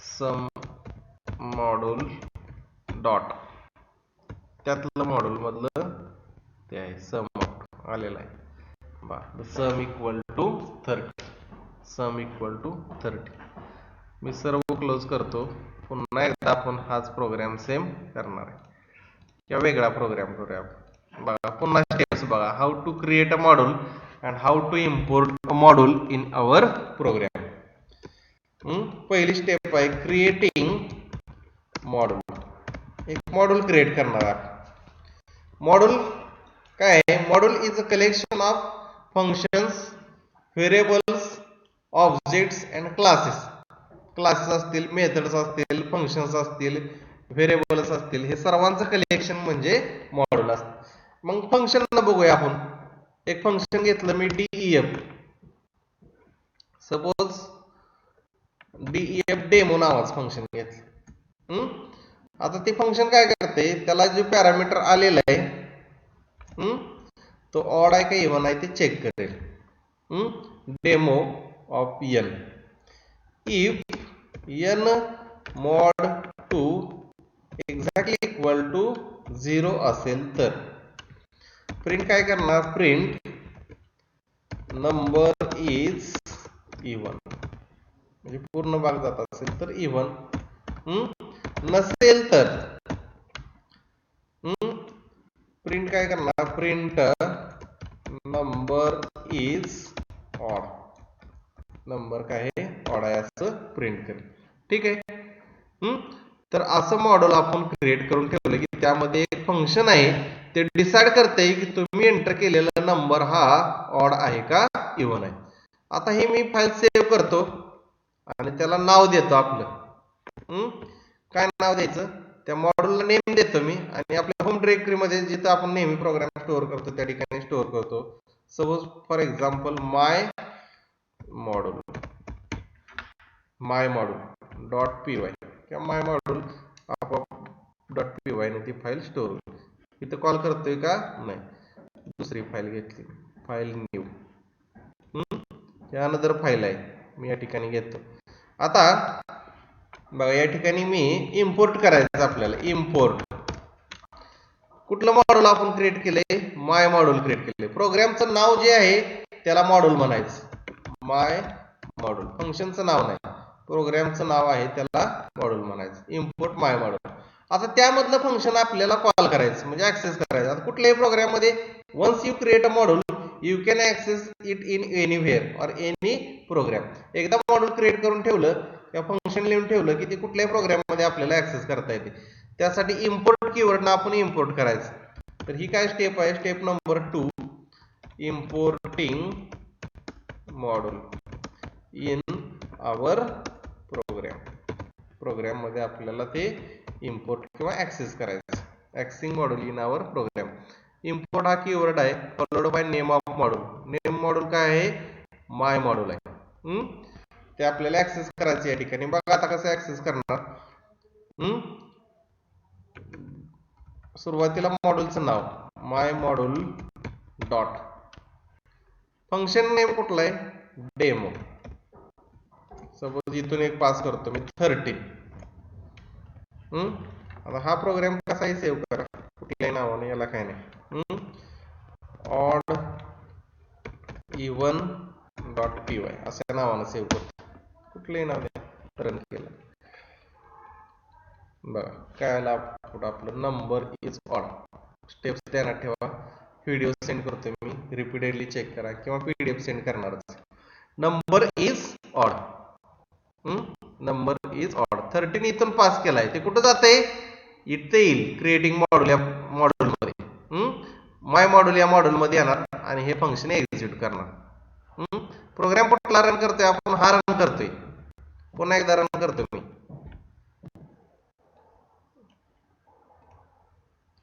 सम मॉड्यूल डॉट, त्यातलं मॉड्यूल मधलं ते आहे सम आलेलं आहे. Sum equal to 30. Sum equal to 30. मी सर्व क्लोज करतो. पुन्हा एकदा आपण हाच प्रोग्राम सेम करणार आहे किंवा वेगळा प्रोग्राम करूया. बघा पुन्हा स्टेप्स बघा. How to create a module and how to import a module in our program. पहिली स्टेप आहे क्रिएटिंग मॉड्यूल. एक मॉड्यूल क्रिएट करणार आहे. मॉड्यूल काय आहे, module is a collection of functions, variables, objects and classes. Classes असतील, मेथड्स असतील, फंक्शन्स असतील, व्हेरिएबल्स असतील, हे सर्वांचं कलेक्शन म्हणजे मॉड्यूल असतं. मग फंक्शन बघूया आपण. एक फंक्शन घेतलं मी DEF. सपोज DEF डेमो नावाचं फंक्शन घेतलं. आता ते फंक्शन काय करते, त्याला जे पॅरामीटर आलेलं आहे तो ऑड आहे का इव्हन आहे ते चेक करेल. Demo of n. If n mod 2 exactly equal to 0 असेल तर प्रिंट काय करणार, प्रिंट नंबर इज इव्हन. म्हणजे पूर्ण भाग जात असेल तर इव्हन, नसेल तर प्रिंट काय करणार, print number is odd. Number काय आहे, ऑड आहे असं प्रिंट करेल. ठीक आहे. तर असं मॉड्यूल आपण क्रिएट करून ठेवलं की त्यामध्ये एक फंक्शन आहे, ते डिसाइड करते की तुम्ही एंटर केलेला नंबर हा ऑड आहे का इव्हन आहे. आता हे मी फाईल सेव्ह करतो आणि त्याला नाव देतो आपलं. काय नाव द्यायचं, त्या मॉड्यूलला नेम देतो मी आणि आपल्या होम डिरेक्टरी मध्ये जिथं आपण नेहमी प्रोग्राम स्टोअर करतो त्या ठिकाणी स्टोअर करतो. Suppose for example my module dot P Y किंवा माय मॉड्यूल डॉट पी वाय ने ती फाईल स्टोअर होईल. इथं कॉल करतोय का नाही, दुसरी फाईल घेतली, फाईल न्यू. यानंतर फाईल आहे मी या ठिकाणी घेतो. आता बघा या ठिकाणी मी इम्पोर्ट करायचं आपल्याला. इम्पोर्ट कुठलं मॉड्यूल आपण क्रिएट केले, माय मॉड्यूल क्रिएट केले. प्रोग्रामचं नाव जे आहे त्याला मॉड्यूल म्हणायचं. माय मॉड्यूल फंक्शनचं नाव नाही, प्रोग्रामचं नाव आहे, त्याला मॉड्यूल म्हणायचं. इम्पोर्ट माय मॉड्यूल. आता त्यामधलं फंक्शन आपल्याला कॉल करायचं म्हणजे ऍक्सेस करायचं. आता कुठल्याही प्रोग्राम मध्ये once you create a module you can access it in anywhere or any program. एकदा मॉड्यूल क्रिएट करून ठेवलं किंवा फंक्शन लिहून ठेवलं की ते कुठल्याही प्रोग्राम मध्ये आपल्याला ऍक्सेस करता येते. त्यासाठी इम्पोर्ट कीवर्डनं आपण इम्पोर्ट करायचं. तर ही काय स्टेप आहे, step number 2, importing module in our program मध्ये आपल्याला ते इम्पोर्ट किंवा ऍक्सेस करायचं. Accessing module in our program. Import हा कीवर्ड आहे, followed by name of module. Name module काय आहे, माय मॉड्यूल आहे. ते आपल्याला ऍक्सेस करायचं या ठिकाणी. बघा आता कसं ऍक्सेस करणार. सुरुवातीला मॉड्यूलचं नाव माय मॉड्यूल डॉट, फंक्शन नेम कुठला आहे, डेमो. सपोज इथून एक पास करतो मी 13. आता हा प्रोग्राम कसाही सेव्ह करा कुठल्याही नावाने, याला काय नाही. Odd even dot P Y अशा नावानं सेव्ह करतो, कुठल्याही नावाने रन केलं. बघा काय आला आउटपुट आपलं, नंबर इज ऑड. स्टेप्स ध्यानात ठेवा. व्हिडिओ सेंड करतो मी, रिपीटेडली चेक करा किंवा पीडीएफ सेंड करणारच. Number is odd. Number is odd. 13 इथून पास केलाय, ते कुठं जाते, इथे येईल क्रिएटिंग मॉड्यूल या मॉड्यूल मध्ये. माय मॉड्यूल या मॉड्यूल मध्ये येणार आणि हे फंक्शन एक्झिक्यूट करणार. प्रोग्राम कुठला रन करतोय आपण, हा रन करतोय. पुन्हा एकदा रन करतोय मी.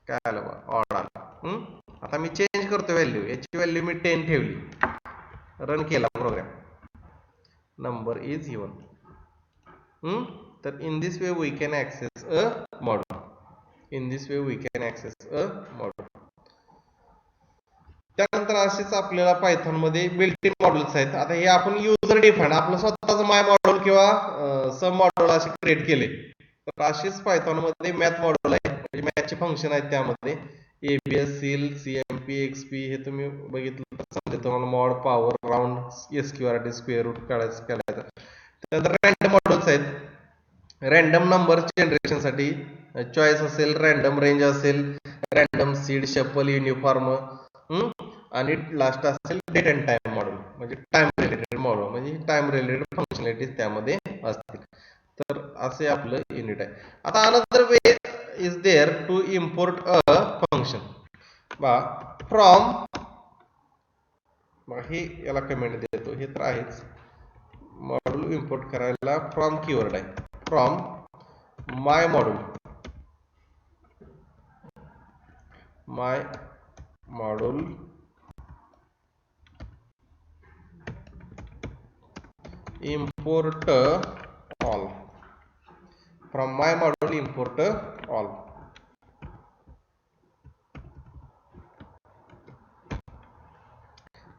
काय आलं बा, ऑड आलं. आता मी चेंज करतो व्हॅल्यू, याची व्हॅल्यू मी 10 ठेवली, रन केला प्रोग्राम. Number is even. तर in this way we can access a module. In this way we can access a module. त्यानंतर असेच आपल्याला पायथॉन मध्ये बिल्ट इन मॉड्यूल्स आहेत. आता हे आपण युजर डिफाईन आपलं स्वतःच माय मॉड्यूल किंवा सब मॉड्यूल असे क्रिएट केले. तर असेच पायथॉन मध्ये मॅथ मॉड्यूल आहे, म्हणजे मॅथचे फंक्शन आहेत. त्यामध्ये एबीएस, सील, सीएमपी, एक्सपी हे तुम्ही बघितलं तर तुम्हाला mod, power, round, SQRT, square root काढायचं. त्यानंतर रँडम मॉड्यूल्स आहेत. रँडम नंबर जनरेशन साठी चॉईस असेल, रँडम रेंज असेल, रँडम सीड, शफल, युनिफॉर्म, आणि लास्ट असेल डेट अँड टाइम मॉड्यूल, म्हणजे टाइम रिलेटेड मॉड्यूल, म्हणजे टाइम रिलेटेड फंक्शनॅलिटीज त्यामध्ये असतील. तर असे आपलं युनिट आहे. आता another way is there to import a function. बा फ्रॉम, हे याला कमेंट देतो, हे तर आहेच. मॉड्यूल इम्पोर्ट करायला फ्रॉम कीवर्ड आहे. From my module, my module import all. From my module import all.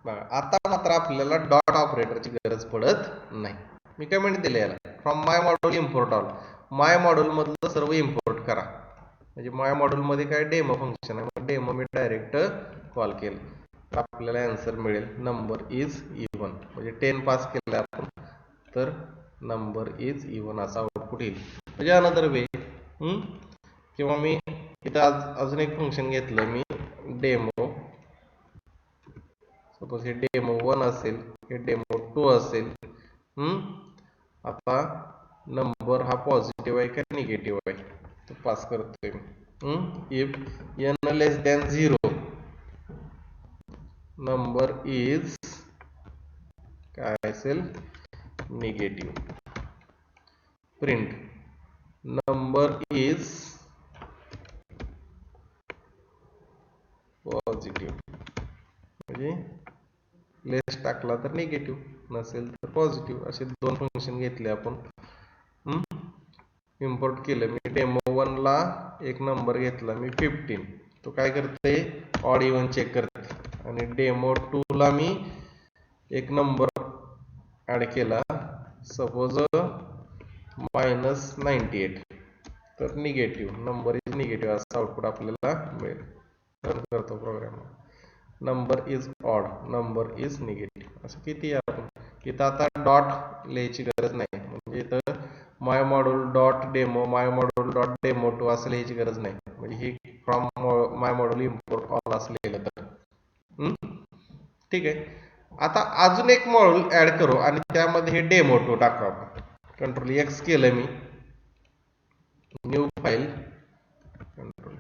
बघा आता मात्र आपल्याला डॉट ऑपरेटरची गरज पडत नाही. मी कमेंट दिले याला, from my module import all. My module मधलं सर्व इम्पोर्ट करा. म्हणजे माय मॉड्यूल मध्ये काय डेमो फंक्शन आहे, डेमो मी डायरेक्ट कॉल केलं, आपल्याला आन्सर मिळेल नंबर इज इवन. म्हणजे 10 पास केलं आपण तर नंबर इज इवन असा आउटपुट येईल. म्हणजे अनदर वे. किंवा मी इथं अजून एक फंक्शन घेतलं मी, डेमो. सपोज हे डेमो 1 असेल, हे डेमो 2 असेल. आता नंबर हा पॉझिटिव्ह आहे का निगेटिव्ह आहे तो पास करतोय मी. If n less than 0 number is काय असेल, negative. Print number is positive, म्हणजे लेस टाकला तर निगेटिव्ह, नसेल तर पॉझिटिव्ह. असे दोन फंक्शन घेतले आपण. इम्पोर्ट केलं मी. डेमो 1 ला एक नंबर घेतला मी 15, तो काय करते, ऑड इवन चेक करते. आणि डेमो 2 ला मी एक नंबर ऍड केला, सपोज -98, तर निगेटिव्ह, नंबर इज निगेटिव्ह असं आउटपुट आपल्याला मिळेल. रन करतो program. Number is odd, number is negative. असं किती आहे आपण इथं आता डॉट लिहायची गरज नाही, म्हणजे इथं my module dot demo, my module dot demo 2 असं लिहायची गरज नाही. म्हणजे ही from my module import all असं लिहिलं तर ठीक आहे. आता अजून एक मॉड्यूल ऍड करू आणि त्यामध्ये हे डेमो 2 टाकू आपण. कंट्रोल एक्स केलं मी, न्यू फाईल, कंट्रोल.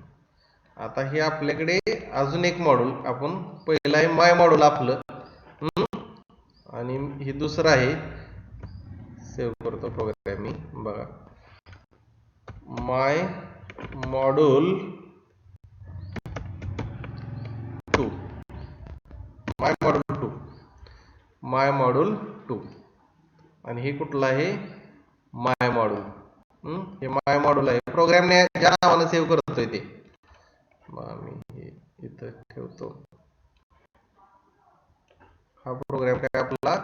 आता हे आपल्याकडे अजून एक मॉड्यूल, आपण पहिलं आहे माय मॉड्यूल आपलं, आणि हे दुसरं आहे, सेव्ह करतो प्रोग्राम मी. बघा, माय मॉड्यूल 2, माय मॉड्यूल 2, माय मॉड्यूल 2, आणि हे कुठलं आहे, my module. Hey my module आहे, प्रोग्राम ज्या नावानं सेव्ह करतोय ते. मी हे इथं ठेवतो. हा प्रोग्राम काय आपला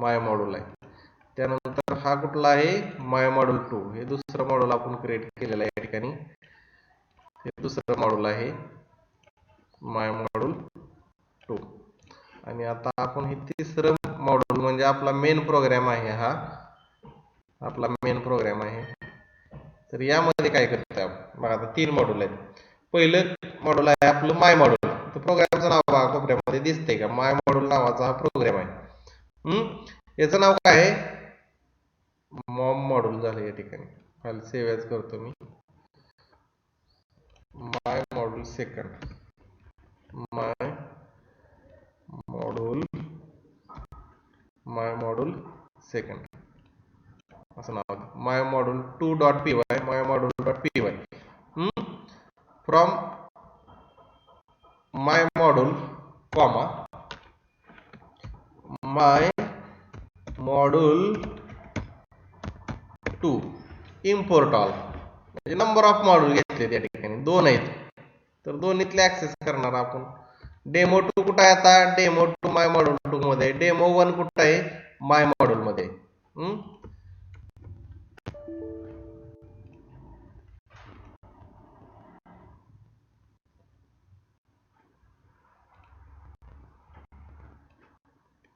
माय मॉड्यूल आहे. त्यानंतर हा कुठला आहे, माय मॉड्यूल 2. हे दुसरं मॉड्यूल आपण क्रिएट केलेलं आहे या ठिकाणी. हे दुसरं मॉड्यूल आहे, माय मॉड्यूल 2. आणि आता आपण हे तिसरं मॉड्यूल, म्हणजे आपला मेन प्रोग्राम आहे, हा आपला मेन प्रोग्राम आहे. तर यामध्ये काय करतोय आपण बघा, आता 3 मॉड्यूल आहेत. पहिलं मॉड्यूल आहे आपलं माय मॉड्यूल. तर प्रोग्रामचं नाव बघा कोपऱ्यामध्ये दिसतंय का, माय मॉड्यूल नावाचा हा प्रोग्राम आहे. याचं नाव काय आहे, मॉम मॉड्यूल झालं या ठिकाणी. फाईल सेव्ह ॲज करतो मी, my module second, my module second असं नाव आहे. My module 2 dot P Y, my module dot P Y. From my module comma my module 2 import all. म्हणजे नंबर ऑफ मॉड्यूल घेतले त्या ठिकाणी 2 आहेत, तर दोन्हीतले ऍक्सेस करणार आपण. डेमो 2 कुठं आहे, आता डेमो 2 माय मॉड्यूल 2 मध्ये. डेमो 1 कुठं आहे, माय मॉड्यूल मध्ये.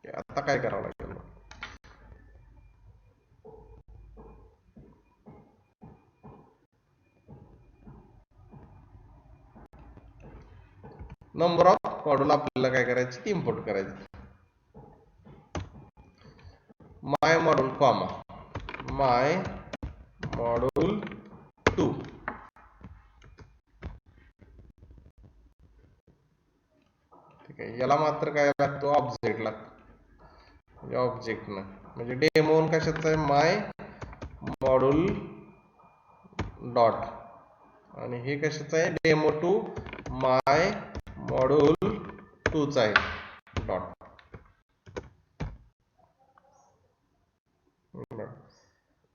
आता काय करावं लागेल, नंबर ऑफ मॉड्यूल आपल्याला काय करायचं, इम्पोर्ट करायचं. माय मॉड्यूल कॉमा माय मॉड्यूल 2. ठीक आहे, याला मात्र काय लागतो, ऑब्जेक्ट लागतो. ऑब्जेक्ट न म्हणजे डेमो कशाचं आहे, माय मॉड्यूल डॉट, आणि हे कशाचं आहे, डेमो 2 माय मॉड्यूल 2 चा आहे dot.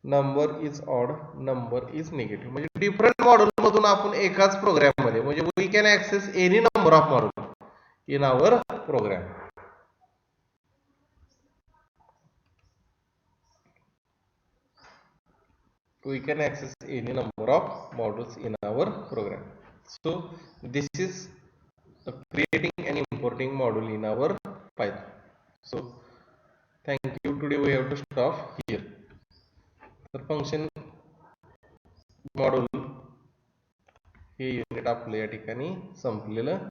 Number is odd, number is negative. म्हणजे डिफरंट मॉड्यूल मधून आपण एकाच प्रोग्राम मध्ये, म्हणजे we can access any number of module in our program. We can access any number of modules in our program. So this is creating and importing module in our Python. So thank you. Today we have to stop here. The function module हे युनिट आपल्या या ठिकाणी संपलेलं